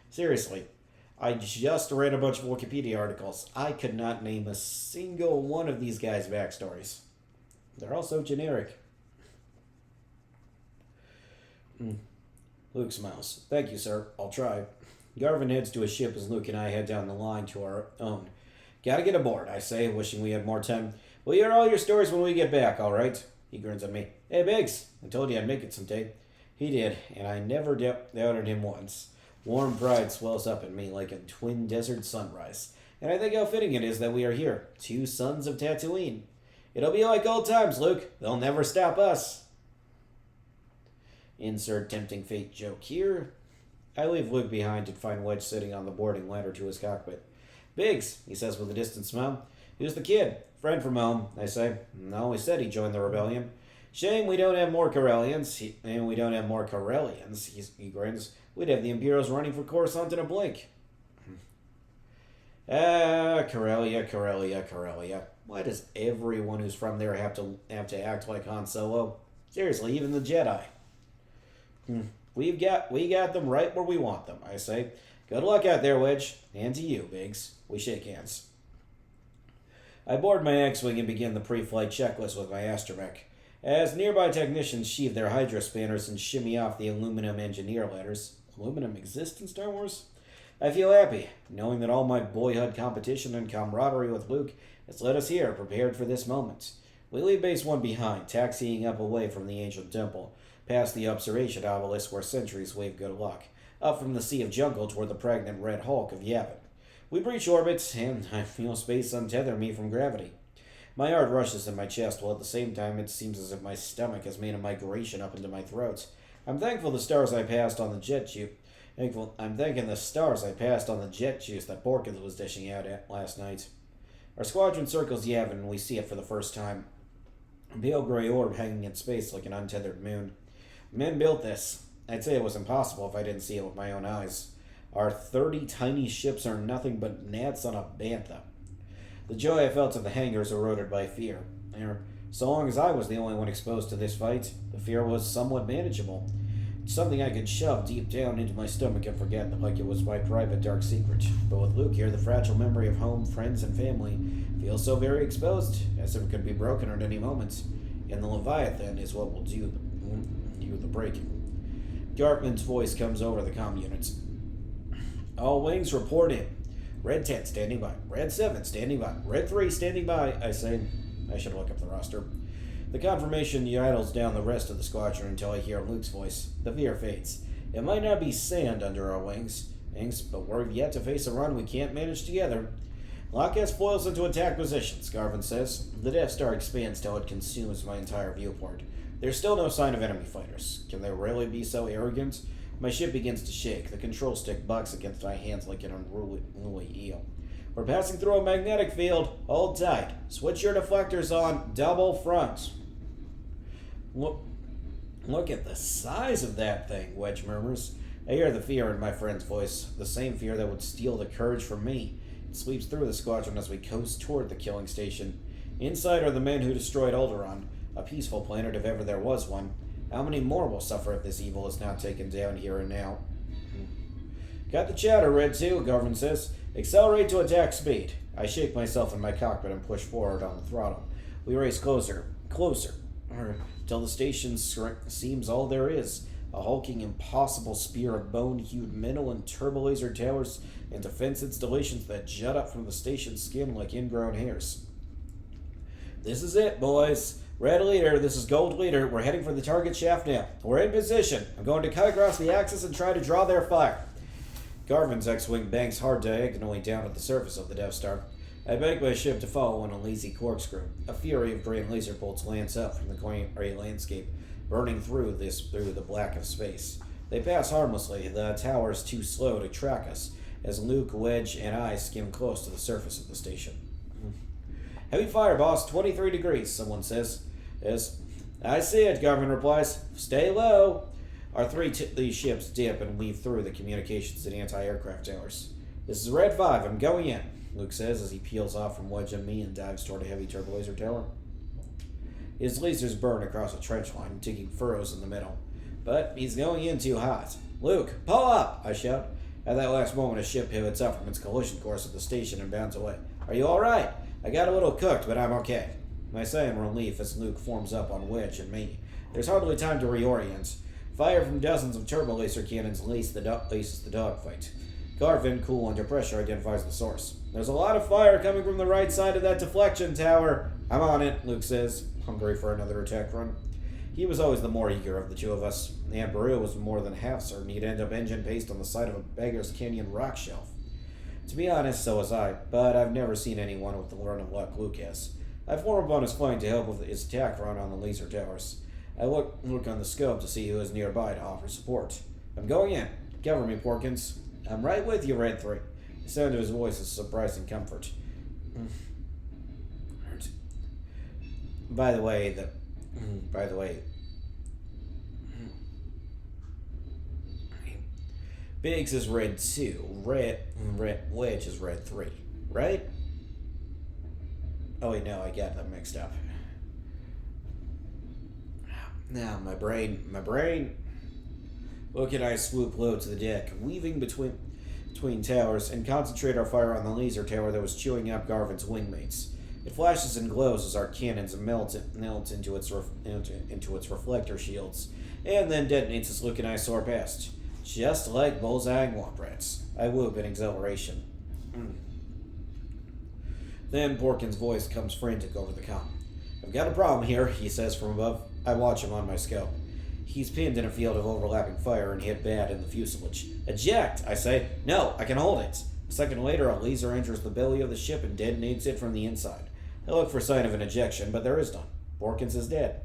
Seriously, I just read a bunch of Wikipedia articles. I could not name a single one of these guys' backstories. They're all so generic. Luke smiles. Thank you, sir. I'll try. Garvin heads to his ship as Luke and I head down the line to our own. Gotta get aboard, I say, wishing we had more time. We'll hear all your stories when we get back, all right? He grins at me. Hey, Biggs, I told you I'd make it someday. He did, and I never doubted him once. Warm pride swells up in me like a twin desert sunrise. And I think how fitting it is that we are here, 2 sons of Tatooine. It'll be like old times, Luke. They'll never stop us. Insert tempting fate joke here. I leave Luke behind and find Wedge sitting on the boarding ladder to his cockpit. Biggs, he says with a distant smile. Who's the kid? Friend from home, I say. No, he said he joined the rebellion. Shame we don't have more Corellians. He grins. We'd have the Imperials running for Coruscant in a blink. Corellia. Why does everyone who's from there have to act like Han Solo? Seriously, even the Jedi. We got them right where we want them, I say. Good luck out there, Wedge. And to you, Biggs. We shake hands. I board my X-Wing and begin the pre-flight checklist with my astromech. As nearby technicians sheave their hydro spanners and shimmy off the aluminum engineer ladders. Aluminum exists in Star Wars? I feel happy, knowing that all my boyhood competition and camaraderie with Luke has led us here, prepared for this moment. We leave Base 1 behind, taxiing up away from the ancient temple, past the observation obelisk where sentries wave good luck, up from the sea of jungle toward the pregnant red hulk of Yavin. We breach orbit, and I feel space untether me from gravity. My heart rushes in my chest, while at the same time it seems as if my stomach has made a migration up into my throat. I'm thankful the stars I passed on the jet juice. I'm thanking the stars I passed on the jet juice that Borkins was dishing out at last night. Our squadron circles Yavin, and we see it for the first time. A pale gray orb hanging in space like an untethered moon. Men built this. I'd say it was impossible if I didn't see it with my own eyes. Our 30 tiny ships are nothing but gnats on a bantha. The joy I felt in the hangars eroded by fear. So long as I was the only one exposed to this fight, the fear was somewhat manageable. It's something I could shove deep down into my stomach and forget like it was my private dark secret. But with Luke here, the fragile memory of home, friends, and family feels so very exposed, as if it could be broken at any moment. And the Leviathan is what will do the breaking. Gartman's voice comes over the comm units. All wings report in. Red 10 standing by. Red 7 standing by. Red 3 standing by, I say. I should look up the roster. The confirmation idles down the rest of the squadron until I hear Luke's voice. The fear fades. It might not be sand under our wings, but we're yet to face a run we can't manage together. Lock S foils into attack positions, Garvin says. The Death Star expands till it consumes my entire viewport. There's still no sign of enemy fighters. Can they really be so arrogant? My ship begins to shake. The control stick bucks against my hands like an unruly eel. We're passing through a magnetic field. Hold tight. Switch your deflectors on. Double front. Look at the size of that thing, Wedge murmurs. I hear the fear in my friend's voice, the same fear that would steal the courage from me. It sweeps through the squadron as we coast toward the killing station. Inside are the men who destroyed Alderaan, a peaceful planet if ever there was one. How many more will suffer if this evil is not taken down here and now? Got the chatter, Red 2, Garvin says. Accelerate to attack speed. I shake myself in my cockpit and push forward on the throttle. We race closer, till the station seems all there is. A hulking, impossible spear of bone-hued metal and turbolaser towers and defense installations that jut up from the station's skin like ingrown hairs. This is it, boys. Red Leader, this is Gold Leader. We're heading for the target shaft now. We're in position. I'm going to cut across the axis and try to draw their fire. Garvin's X-Wing banks hard diagonally down at the surface of the Death Star. I bank my ship to follow on a lazy corkscrew. A fury of green laser bolts lands up from the gray landscape, burning through the black of space. They pass harmlessly. The tower is too slow to track us, as Luke, Wedge, and I skim close to the surface of the station. Heavy fire, boss. 23 degrees, someone says. Yes. I see it, Garvin replies. Stay low. Our these ships dip and weave through the communications and anti-aircraft towers. This is Red 5. I'm going in, Luke says as he peels off from Wedge and me and dives toward a heavy turbolaser tower. His lasers burn across a trench line, taking furrows in the middle. But he's going in too hot. Luke, pull up, I shout. At that last moment, a ship pivots up from its collision course at the station and bounds away. Are you all right? I got a little cooked, but I'm okay. I say in relief as Luke forms up on Wedge and me. There's hardly time to reorient. Fire from dozens of turbolaser cannons laces the dogfight. Garvin, cool under pressure, identifies the source. There's a lot of fire coming from the right side of that deflection tower. I'm on it, Luke says, hungry for another attack run. He was always the more eager of the two of us. Aunt Beru was more than half certain he'd end up engine paste on the side of a Beggar's Canyon rock shelf. To be honest, so was I, but I've never seen anyone with the run of luck Luke has. I form up on his flank to help with his attack run on the laser towers. I look on the scope to see who is nearby to offer support. I'm going in. Cover me, Porkins. I'm right with you, Red 3. The sound of his voice is surprising comfort. By the way, Biggs is Red 2. Wedge is Red 3. Right? Oh wait, no, I got them mixed up. Now, my brain. Luke and I swoop low to the deck, weaving between towers, and concentrate our fire on the laser tower that was chewing up Garvin's wingmates. It flashes and glows as our cannons melt into its reflector shields, and then detonates as Luke and I soar past. Just like bullseyeing womp rats. I whoop in exhilaration. Then Porkins' voice comes frantic over the comm. I've got a problem here, he says from above. I watch him on my scope. He's pinned in a field of overlapping fire and hit bad in the fuselage. Eject, I say. No, I can hold it. A second later, a laser enters the belly of the ship and detonates it from the inside. I look for sign of an ejection, but there is none. Porkins is dead.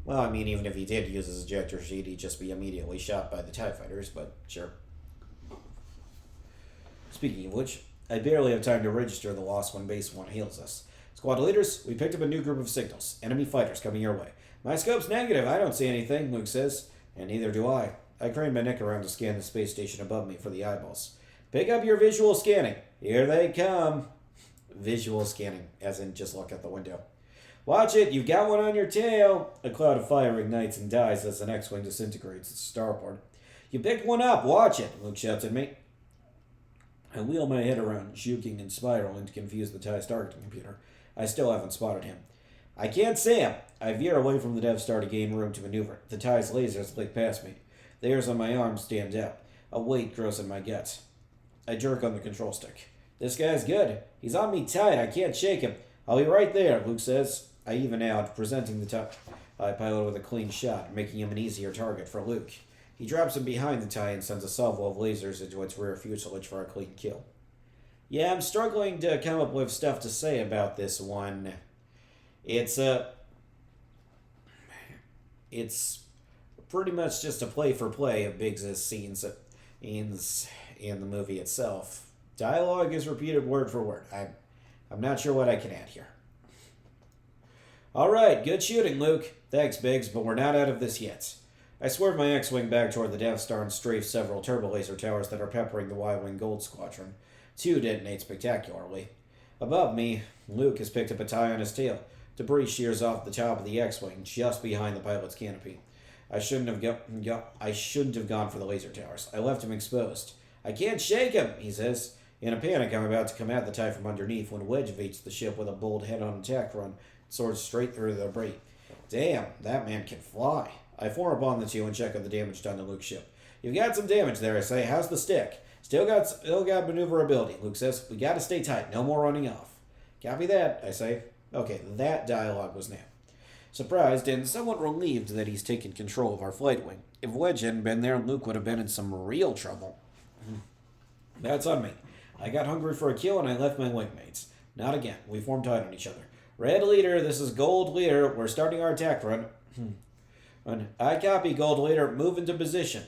Well, I mean, even if he did use his ejector sheet, he'd just be immediately shot by the TIE fighters, but sure. Speaking of which, I barely have time to register the loss when Base 1 hails us. Squad leaders, we picked up a new group of signals. Enemy fighters coming your way. My scope's negative. I don't see anything, Luke says. And neither do I. I crane my neck around to scan the space station above me for the eyeballs. Pick up your visual scanning. Here they come. Visual scanning, as in just look out the window. Watch it, you've got one on your tail. A cloud of fire ignites and dies as the X-Wing disintegrates its starboard. You picked one up, watch it, Luke shouts at me. I wheel my head around, juking and spiraling to confuse the TIE's targeting computer. I still haven't spotted him. I can't see him. I veer away from the Death Star to gain room to maneuver. The TIE's lasers lick past me. The hairs on my arms stand out. A weight grows in my guts. I jerk on the control stick. This guy's good. He's on me tight. I can't shake him. I'll be right there, Luke says. I even out, presenting the TIE pilot with a clean shot, making him an easier target for Luke. He drops him behind the TIE and sends a salvo of lasers into its rear fuselage for a clean kill. Yeah, I'm struggling to come up with stuff to say about this one. It's pretty much just a play-for-play of Biggs' scenes in the movie itself. Dialogue is repeated word for word. I'm not sure what I can add here. All right, good shooting, Luke. Thanks, Biggs, but we're not out of this yet. I swerve my X-Wing back toward the Death Star and strafe several turbolaser towers that are peppering the Y-Wing Gold Squadron. 2 detonate spectacularly. Above me, Luke has picked up a TIE on his tail. Debris shears off the top of the X-Wing, just behind the pilot's canopy. I shouldn't have gone for the laser towers. I left him exposed. I can't shake him, he says. In a panic, I'm about to come at the TIE from underneath when Wedge evades the ship with a bold head-on attack run soared straight through the debris. Damn, that man can fly. I form upon the two and check on the damage done to Luke's ship. You've got some damage there, I say. How's the stick? Still got maneuverability. Luke says, we gotta stay tight. No more running off. Copy that, I say. Okay, that dialogue was now. Surprised and somewhat relieved that he's taken control of our flight wing. If Wedge hadn't been there, Luke would have been in some real trouble. That's on me. I got hungry for a kill and I left my wingmates. Not again. We formed tight on each other. Red leader, this is Gold leader. We're starting our attack run. I copy, Gold leader. Move into position.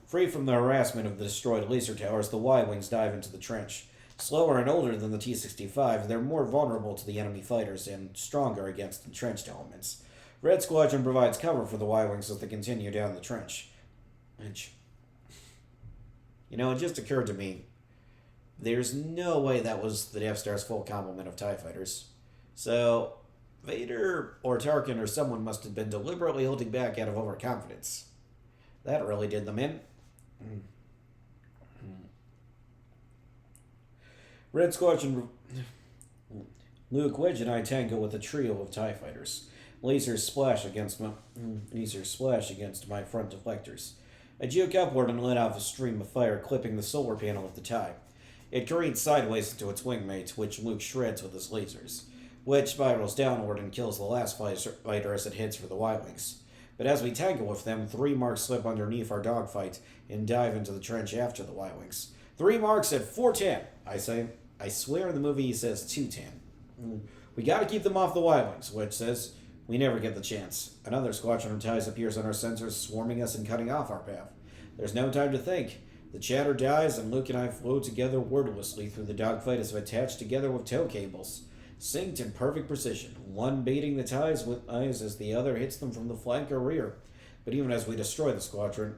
Free from the harassment of the destroyed laser towers, the Y-wings dive into the trench. Slower and older than the T-65, they're more vulnerable to the enemy fighters and stronger against entrenched elements. Red Squadron provides cover for the Y-wings as they continue down the trench. You know, it just occurred to me, there's no way that was the Death Star's full complement of TIE fighters. So, Vader or Tarkin or someone must have been deliberately holding back out of overconfidence. That really did them in. Red Squadron... Luke, Wedge, and I tango with a trio of TIE fighters. Lasers splash against my front deflectors. I juke upward and let off a stream of fire, clipping the solar panel of the TIE. It careens sideways into its wingmates, which Luke shreds with his lasers. Wedge spirals downward and kills the last fighter as it heads for the Y-wings. But as we tangle with them, 3 marks slip underneath our dogfight and dive into the trench after the Y-wings. 3 marks at 410, I say. I swear in the movie he says 210. We gotta keep them off the Y-wings, Wedge says. We never get the chance. Another squadron of TIEs appears on our sensors, swarming us and cutting off our path. There's no time to think. The chatter dies, and Luke and I float together wordlessly through the dogfight as if attached together with tow cables. Synced in perfect precision, one baiting the TIEs with eyes as the other hits them from the flank or rear. But even as we destroy the squadron,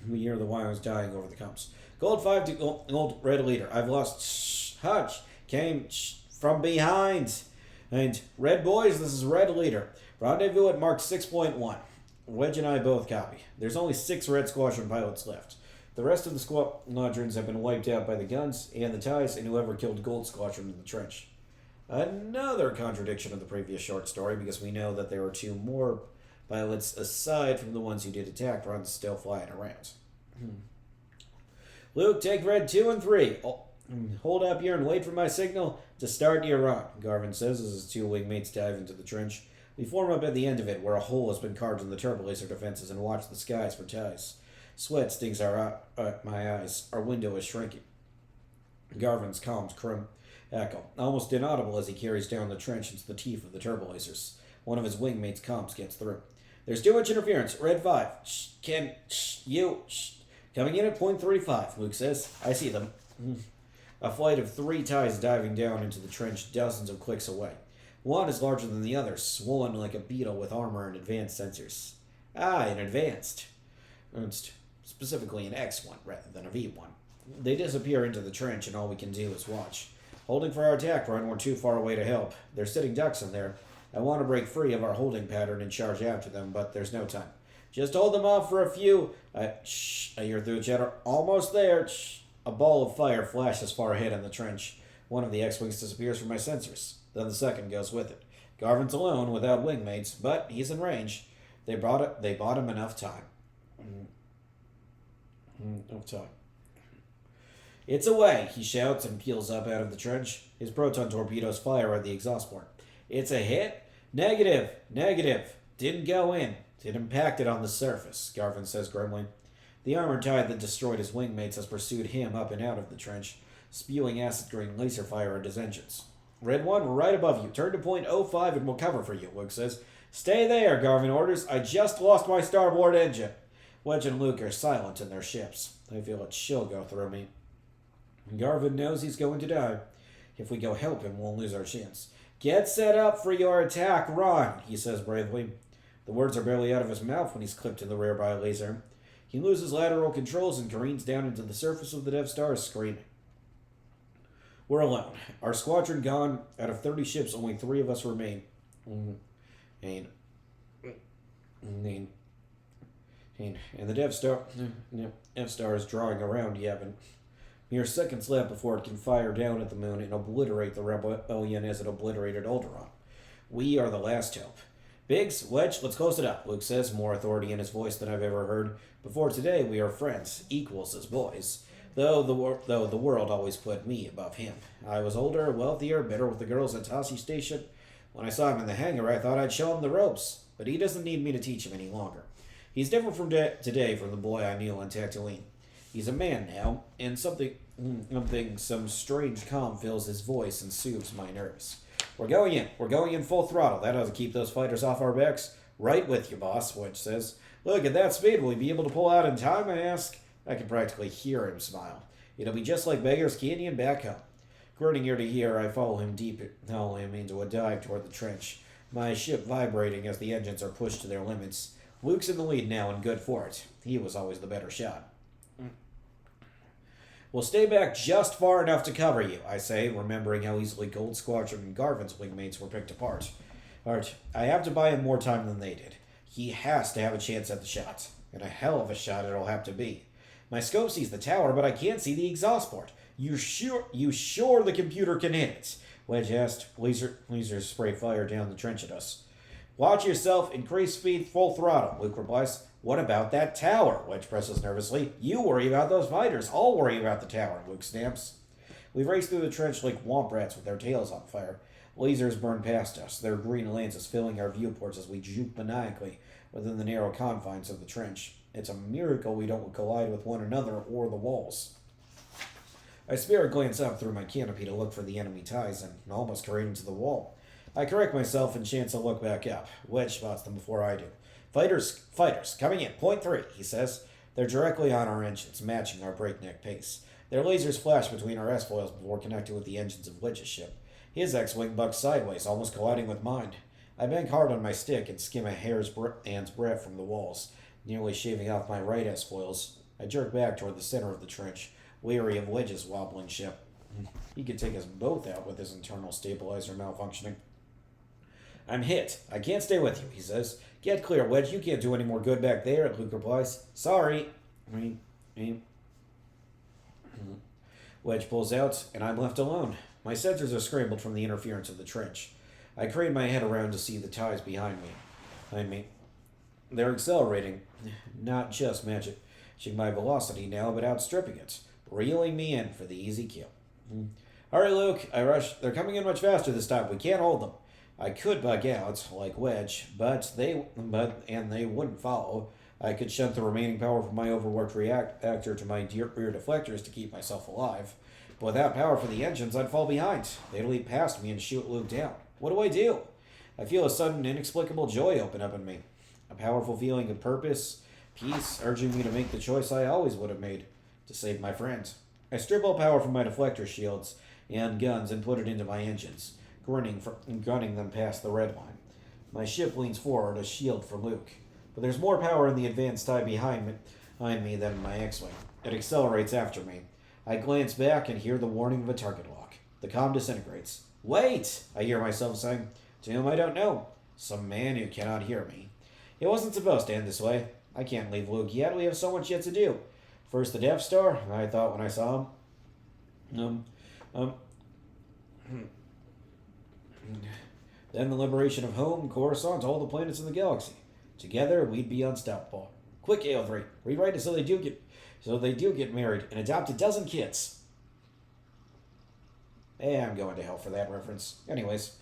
we hear the wires dying over the comms. Gold 5 to Gold Red Leader. I've lost Hutch. Came from behind. And Red Boys, this is Red Leader. Rendezvous at Mark 6.1. Wedge and I both copy. There's only 6 Red Squadron pilots left. The rest of the squadrons have been wiped out by the guns and the TIEs and whoever killed Gold Squadron in the trench. Another contradiction of the previous short story, because we know that there are 2 more pilots aside from the ones who did attack runs still flying around. Luke, take Red 2 and 3. Hold up here and wait for my signal to start your run, Garvin says as his 2 wingmates dive into the trench. We form up at the end of it, where a hole has been carved in the turbolaser defenses, and watch the skies for TIEs. Sweat stings my eyes. Our window is shrinking. Garvin's comms echo, almost inaudible as he carries down the trench into the teeth of the turbolasers. One of his wingmates' comms gets through. There's too much interference. Red 5. Coming in at point 35, Luke says. I see them. A flight of 3 TIEs diving down into the trench dozens of clicks away. One is larger than the other, swollen like a beetle with armor and advanced sensors. An advanced. Specifically an X1 rather than a V1. They disappear into the trench and all we can do is watch. Holding for our attack run, we're too far away to help. They're sitting ducks in there. I want to break free of our holding pattern and charge after them, but there's no time. Just hold them off for a few. I hear through chatter. Almost there. A ball of fire flashes far ahead in the trench. One of the X-Wings disappears from my sensors. Then the second goes with it. Garvin's alone, without wingmates, but he's in range. They bought him enough time. It's away, he shouts and peels up out of the trench. His proton torpedoes fire at the exhaust port. It's a hit? Negative. Didn't go in. It impacted on the surface, Garvin says grimly. The armored TIE that destroyed his wingmates has pursued him up and out of the trench, spewing acid-green laser fire at his engines. Red 1, we're right above you. Turn to point 05 and we'll cover for you, Luke says. Stay there, Garvin orders. I just lost my starboard engine. Wedge and Luke are silent in their ships. I feel a chill go through me. Garvin knows he's going to die. If we go help him, we'll lose our chance. Get set up for your attack run, he says bravely. The words are barely out of his mouth when he's clipped in the rear by a laser. He loses lateral controls and careens down into the surface of the Death Star, screaming. We're alone. Our squadron gone. Out of 30 ships, only 3 of us remain. And the Death Star is drawing around Yavin. Mere seconds left before it can fire down at the moon and obliterate the rebellion as it obliterated Alderaan. We are the last hope. Biggs, Wedge, let's close it up, Luke says, more authority in his voice than I've ever heard. Before today, we are friends, equals as boys. Though the world always put me above him. I was older, wealthier, better with the girls at Tashi Station. When I saw him in the hangar, I thought I'd show him the ropes. But he doesn't need me to teach him any longer. He's different from today from the boy I knew on Tatooine. He's a man now, and some strange calm fills his voice and soothes my nerves. We're going in. We're going in full throttle. That ought to keep those fighters off our backs. Right with you, boss, Wedge says. Look, at that speed, will we be able to pull out in time, I ask? I can practically hear him smile. It'll be just like Beggar's Canyon back home. Grinning ear to ear, I follow him into a dive toward the trench, my ship vibrating as the engines are pushed to their limits. Luke's in the lead now and good for it. He was always the better shot. We'll stay back just far enough to cover you, I say, remembering how easily Gold Squadron and Garvin's wingmates were picked apart. Art, I have to buy him more time than they did. He has to have a chance at the shot. And a hell of a shot it'll have to be. My scope sees the tower, but I can't see the exhaust port. You sure the computer can hit it? Wedge asked. Lasers spray fire down the trench at us. Watch yourself, increase speed, full throttle, Luke replies. What about that tower? Wedge presses nervously. You worry about those fighters. I'll worry about the tower, Luke snaps. We race through the trench like womp rats with their tails on fire. Lasers burn past us, their green lenses filling our viewports as we juke maniacally within the narrow confines of the trench. It's a miracle we don't collide with one another or the walls. I spare a glance up through my canopy to look for the enemy ties and almost carried into the wall. I correct myself and chance to look back up. Wedge spots them before I do. Fighters, coming in, point 3, he says. They're directly on our engines, matching our breakneck pace. Their lasers flash between our S-foils before connecting with the engines of Wedge's ship. His X-wing bucks sideways, almost colliding with mine. I bank hard on my stick and skim a hand's breadth from the walls, nearly shaving off my right S-foils. I jerk back toward the center of the trench, weary of Wedge's wobbling ship. He could take us both out with his internal stabilizer malfunctioning. I'm hit. I can't stay with you, he says. Get clear, Wedge. You can't do any more good back there, Luke replies. Sorry. Wedge pulls out, and I'm left alone. My sensors are scrambled from the interference of the trench. I crane my head around to see the ties behind me. They're accelerating, not just matching my velocity now, but outstripping it, reeling me in for the easy kill. Hurry, Luke, I rush. They're coming in much faster this time. We can't hold them. I could bug out, like Wedge, but they wouldn't follow. I could shunt the remaining power from my overworked reactor to my rear deflectors to keep myself alive. But without power for the engines, I'd fall behind. They'd leap past me and shoot Luke down. What do? I feel a sudden, inexplicable joy open up in me. A powerful feeling of purpose, peace, urging me to make the choice I always would have made, to save my friends. I strip all power from my deflector shields and guns and put it into my engines, gunning them past the red line. My ship leans forward, a shield for Luke. But there's more power in the advanced tie behind me than in my X-wing. It accelerates after me. I glance back and hear the warning of a target lock. The comm disintegrates. Wait! I hear myself saying. To whom I don't know. Some man who cannot hear me. It wasn't supposed to end this way. I can't leave Luke yet. We have so much yet to do. First the Death Star, I thought when I saw him. Then the liberation of home, Coruscant, all the planets in the galaxy. Together, we'd be unstoppable. Quick, AO3, rewrite it so they do get married and adopt a dozen kids. I'm going to hell for that reference. Anyways,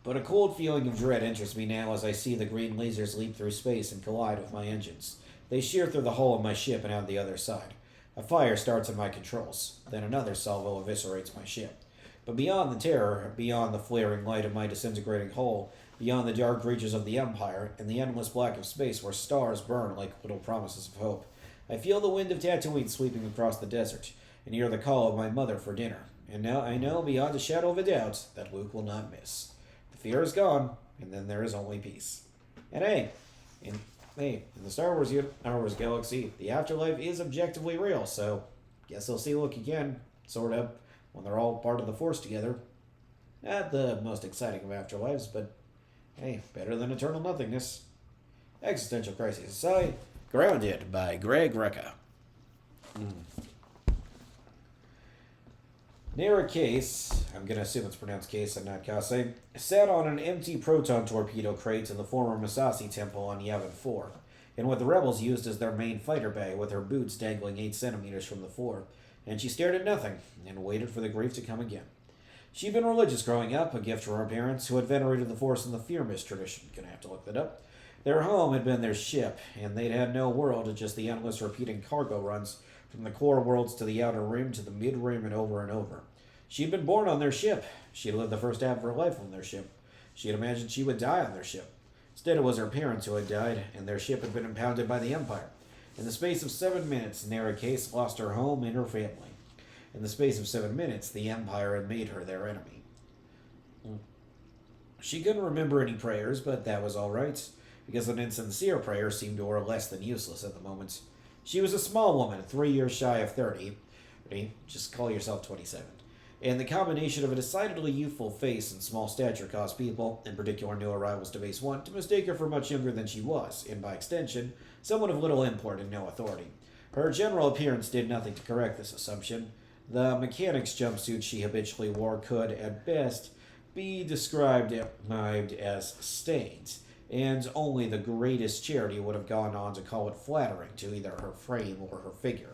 but a cold feeling of dread enters me now as I see the green lasers leap through space and collide with my engines. They shear through the hull of my ship and out the other side. A fire starts in my controls. Then another salvo eviscerates my ship. But beyond the terror, beyond the flaring light of my disintegrating hull, beyond the dark reaches of the Empire, in the endless black of space where stars burn like little promises of hope, I feel the wind of Tatooine sweeping across the desert, and hear the call of my mother for dinner. And now I know beyond a shadow of a doubt that Luke will not miss. The fear is gone, and then there is only peace. And in the Star Wars galaxy, the afterlife is objectively real, so guess I'll see Luke again, sort of, when they're all part of the Force together. Not the most exciting of afterlives, but hey, better than eternal nothingness. Existential Crisis Society, Grounded by Greg Rucka. Near a case I'm gonna assume it's pronounced Case and not Kase, sat on an empty proton torpedo crate in the former Masashi Temple on Yavin 4, and what the rebels used as their main fighter bay, with her boots dangling 8 centimeters from the floor, and she stared at nothing, and waited for the grief to come again. She'd been religious growing up, a gift from her parents, who had venerated the Force in the Fear Mist tradition. Gonna have to look that up. Their home had been their ship, and they'd had no world, just the endless repeating cargo runs from the core worlds to the outer rim to the mid rim and over. She'd been born on their ship. She'd lived the first half of her life on their ship. She had imagined she would die on their ship. Instead, it was her parents who had died, and their ship had been impounded by the Empire. In the space of 7 minutes, Nara Case lost her home and her family. In the space of 7 minutes, the Empire had made her their enemy. She couldn't remember any prayers, but that was all right, because an insincere prayer seemed to her less than useless at the moment. She was a small woman, 3 years shy of 30. Just call yourself 27. And the combination of a decidedly youthful face and small stature caused people, in particular new arrivals to Base 1, to mistake her for much younger than she was, and by extension, someone of little import and no authority. Her general appearance did nothing to correct this assumption. The mechanic's jumpsuit she habitually wore could, at best, be described as stained, and only the greatest charity would have gone on to call it flattering to either her frame or her figure.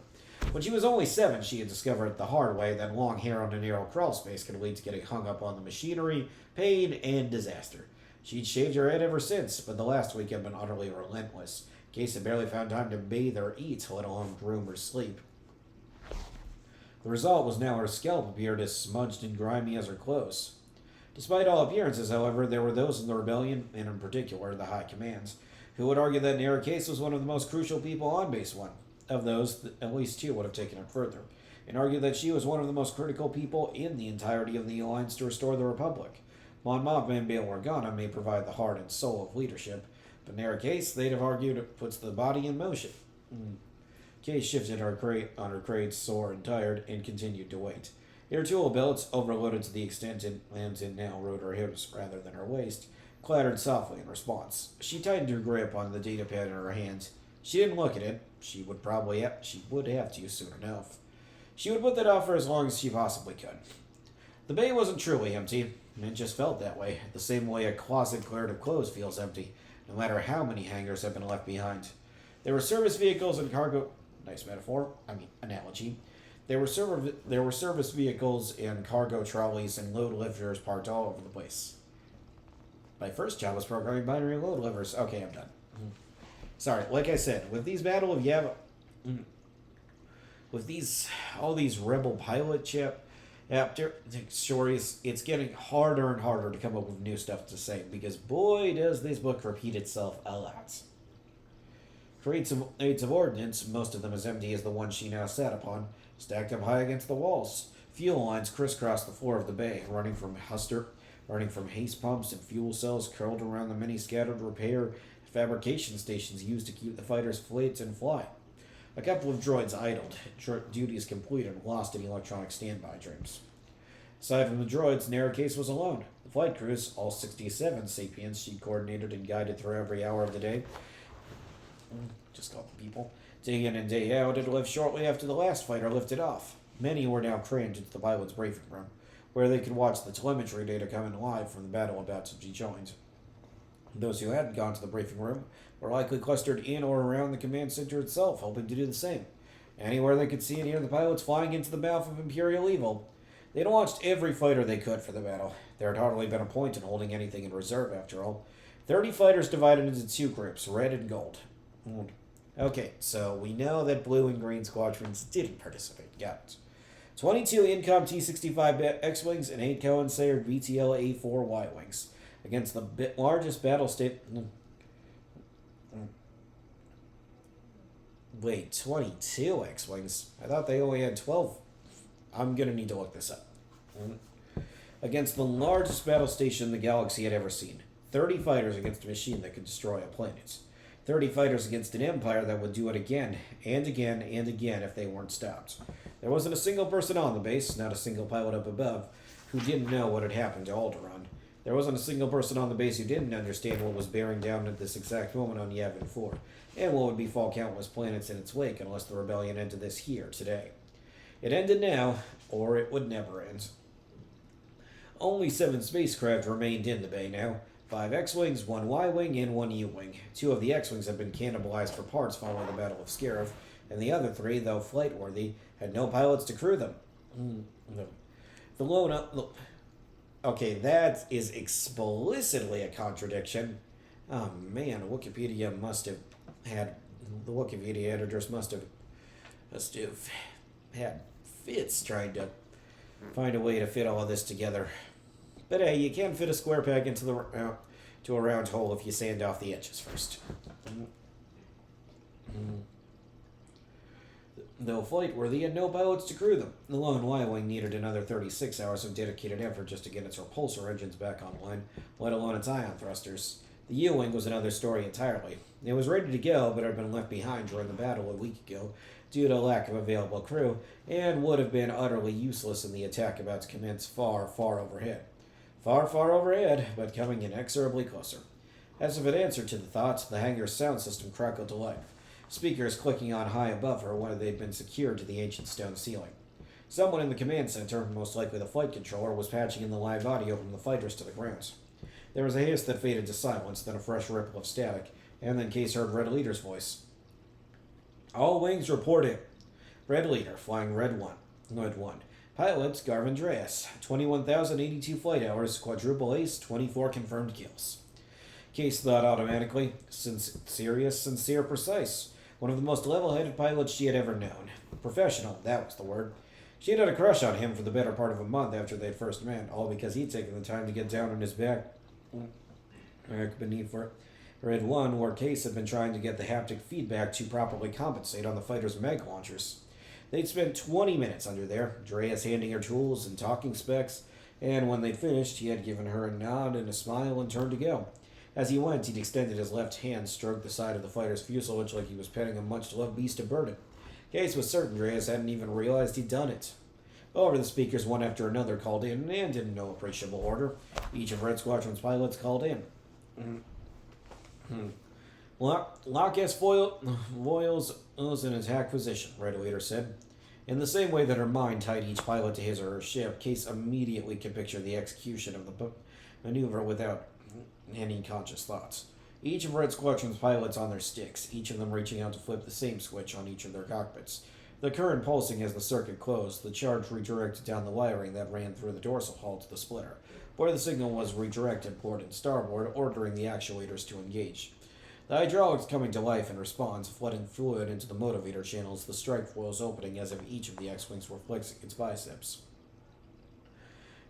When she was only 7, she had discovered the hard way that long hair on a narrow crawl space could lead to getting hung up on the machinery, pain, and disaster. She'd shaved her head ever since, but the last week had been utterly relentless. Case had barely found time to bathe or eat, let alone groom or sleep. The result was now her scalp appeared as smudged and grimy as her clothes. Despite all appearances, however, there were those in the rebellion, and in particular the high commands, who would argue that Nara Case was one of the most crucial people on Base 1. Of those, at least 2 would have taken it further, and argued that she was one of the most critical people in the entirety of the Alliance to restore the Republic. Mon Mothma and Bail Organa may provide the heart and soul of leadership, but Nara Case, they'd have argued, puts the body in motion. Case shifted her crate on her crate, sore and tired, and continued to wait. Her tool belts, overloaded to the extent it now rode her hips rather than her waist, clattered softly in response. She tightened her grip on the data pad in her hand. She didn't look at it. She would have to soon enough. She would put that off for as long as she possibly could. The bay wasn't truly empty. It just felt that way, the same way a closet cleared of clothes feels empty, no matter how many hangers have been left behind. There were service vehicles and cargo... Nice metaphor. Analogy. There were service vehicles and cargo trolleys and load lifters parked all over the place. My first job was programming binary load lifters. Okay, I'm done. Sorry, like I said, with these Battle of Yavin... With all these rebel pilot stories, it's getting harder and harder to come up with new stuff to say, because boy does this book repeat itself a lot. Crates of ordnance, most of them as empty as the one she now sat upon, stacked up high against the walls. Fuel lines crisscrossed the floor of the bay, running from haste pumps and fuel cells curled around the many scattered repair fabrication stations used to keep the fighters fleet and fly. A couple of droids idled, duties complete and lost in electronic standby dreams. Aside from the droids, Nara Case was alone. The flight crews, all 67 sapiens she coordinated and guided through every hour of the day, just called the people, day in and day out, had left shortly after the last fighter lifted off. Many were now crammed into the pilot's briefing room, where they could watch the telemetry data come in live from the battle about to be joined. Those who hadn't gone to the briefing room were likely clustered in or around the command center itself, hoping to do the same. Anywhere they could see and hear the pilots flying into the mouth of Imperial evil. They'd watched every fighter they could for the battle. There had hardly been a point in holding anything in reserve, after all. 30 fighters divided into 2 groups, red and gold. Okay, so we know that blue and green squadrons didn't participate. Got it. 22 Incom T-65 X-Wings and 8 Cohen-Sayre VTL A-4 Y-Wings against the largest battle state... Wait, 22 X-Wings? I thought they only had 12. I'm gonna need to look this up. Against the largest battle station the galaxy had ever seen. 30 fighters against a machine that could destroy a planet. 30 fighters against an empire that would do it again, and again, and again if they weren't stopped. There wasn't a single person on the base, not a single pilot up above, who didn't know what had happened to Alderaan. There wasn't a single person on the base who didn't understand what was bearing down at this exact moment on Yavin 4, and what would befall countless planets in its wake unless the rebellion ended this here, today. It ended now, or it would never end. Only 7 spacecraft remained in the bay now. 5 X-Wings, 1 Y-Wing, and 1 U-Wing. 2 of the X-Wings had been cannibalized for parts following the Battle of Scarif, and the other 3, though flight-worthy, had no pilots to crew them. No. The lone... Okay, that is explicitly a contradiction. Oh man, Wikipedia must have had... The Wikipedia editors must have had fits trying to find a way to fit all of this together. But hey, you can fit a square peg into to a round hole if you sand off the edges first. Though flight-worthy, had no pilots to crew them. The lone Y-Wing needed another 36 hours of dedicated effort just to get its repulsor engines back online, let alone its ion thrusters. The U-Wing was another story entirely. It was ready to go, but had been left behind during the battle a week ago due to lack of available crew, and would have been utterly useless in the attack about to commence far, far overhead. Far, far overhead, but coming inexorably closer. As if it answered to the thoughts, the hangar's sound system crackled to life, speakers clicking on high above her where they'd been secured to the ancient stone ceiling. Someone in the command center, most likely the flight controller, was patching in the live audio from the fighters to the ground. There was a hiss that faded to silence, then a fresh ripple of static, and then Case heard Red Leader's voice. All wings report in. Red Leader, flying Red 1. Red 1. Pilots, Garvin Dreas. 21,082 flight hours, quadruple ace, 24 confirmed kills. Case thought automatically. Serious, sincere, precise. One of the most level-headed pilots she had ever known. Professional, that was the word. She had had a crush on him for the better part of a month after they'd first met, all because he'd taken the time to get down on his back beneath for Red 1, where Case had been trying to get the haptic feedback to properly compensate on the fighter's mag launchers. They'd spent 20 minutes under there, Dreas handing her tools and talking specs, and when they'd finished, he had given her a nod and a smile and turned to go. As he went, he'd extended his left hand, stroked the side of the fighter's fuselage like he was petting a much-loved beast of burden. Case was certain Dreas hadn't even realized he'd done it. Over the speakers, one after another called in, and in no appreciable order. Each of Red Squadron's pilots called in. Lock S foils in attack position, Red Leader said. In the same way that her mind tied each pilot to his or her ship, Case immediately could picture the execution of the maneuver without any conscious thoughts. Each of Red Squadron's pilots on their sticks, each of them reaching out to flip the same switch on each of their cockpits. The current pulsing as the circuit closed, the charge redirected down the wiring that ran through the dorsal hull to the splitter, where the signal was redirected port and starboard, ordering the actuators to engage. The hydraulics coming to life in response, flooding fluid into the motivator channels, the strike foils opening as if each of the X-Wings were flexing its biceps.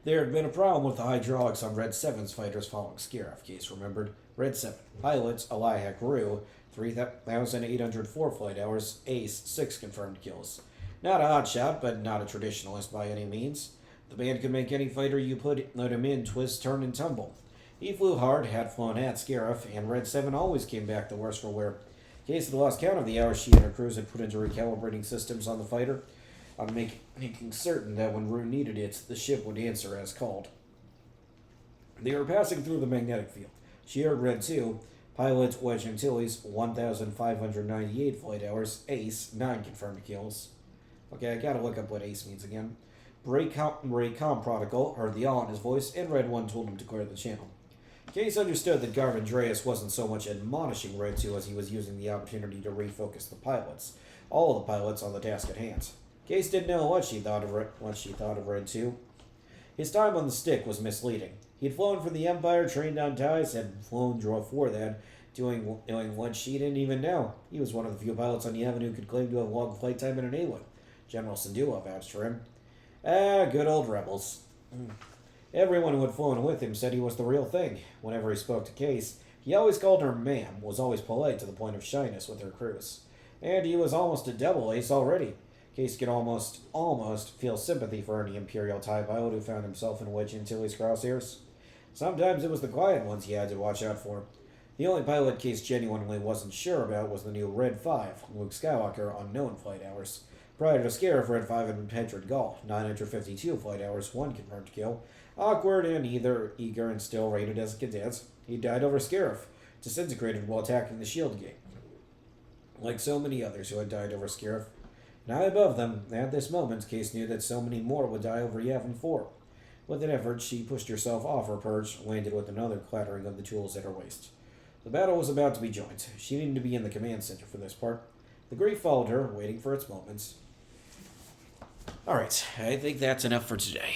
There had been a problem with the hydraulics on Red 7's fighters following Scarif, Case remembered. Red 7. Pilots, Alihak Rue, 3,804 flight hours, ace, 6 confirmed kills. Not a hotshot, but not a traditionalist by any means. The man could make any fighter you let him in twist, turn, and tumble. He flew hard, had flown at Scarif, and Red 7 always came back the worse for wear. Case had lost count of the hours she and her crews had put into recalibrating systems on the fighter, on making certain that when Rue needed it, the ship would answer as called. They were passing through the magnetic field. She heard Red 2, pilot Wedge Antilles, 1,598 flight hours, ace, 9 confirmed kills. Okay, I gotta look up what ace means again. Raycom Prodigal heard the yaw in his voice, and Red 1 told him to clear the channel. Case understood that Garvin Dreas wasn't so much admonishing Red 2 as he was using the opportunity to refocus the pilots, all the pilots on the task at hand. Case didn't know what she thought of Red 2. His time on the stick was misleading. He'd flown for the Empire, trained on ties, had flown before that, doing what she didn't even know. He was one of the few pilots on Yavin who could claim to have long flight time in an A-wing. General Syndulla vouched for him. Good old rebels. Everyone who had flown with him said he was the real thing. Whenever he spoke to Case, he always called her ma'am, was always polite to the point of shyness with her crews. And he was almost a double ace already. Case could almost feel sympathy for any Imperial TIE pilot who found himself in Wedge Antilles' crosshairs. Sometimes it was the quiet ones he had to watch out for. The only pilot Case genuinely wasn't sure about was the new Red 5, Luke Skywalker, on known flight hours. Prior to Scarif, Red 5 had been Pedred Gall, 952 flight hours, 1 confirmed kill. Awkward and eager and still rated as a cadet. He died over Scarif, disintegrated while attacking the shield gate. Like so many others who had died over Scarif. And high above them, at this moment, Case knew that so many more would die over Yavin 4. With an effort, she pushed herself off her perch, landed with another clattering of the tools at her waist. The battle was about to be joined. She needed to be in the command center for this part. The grief followed her, waiting for its moments. Alright, I think that's enough for today.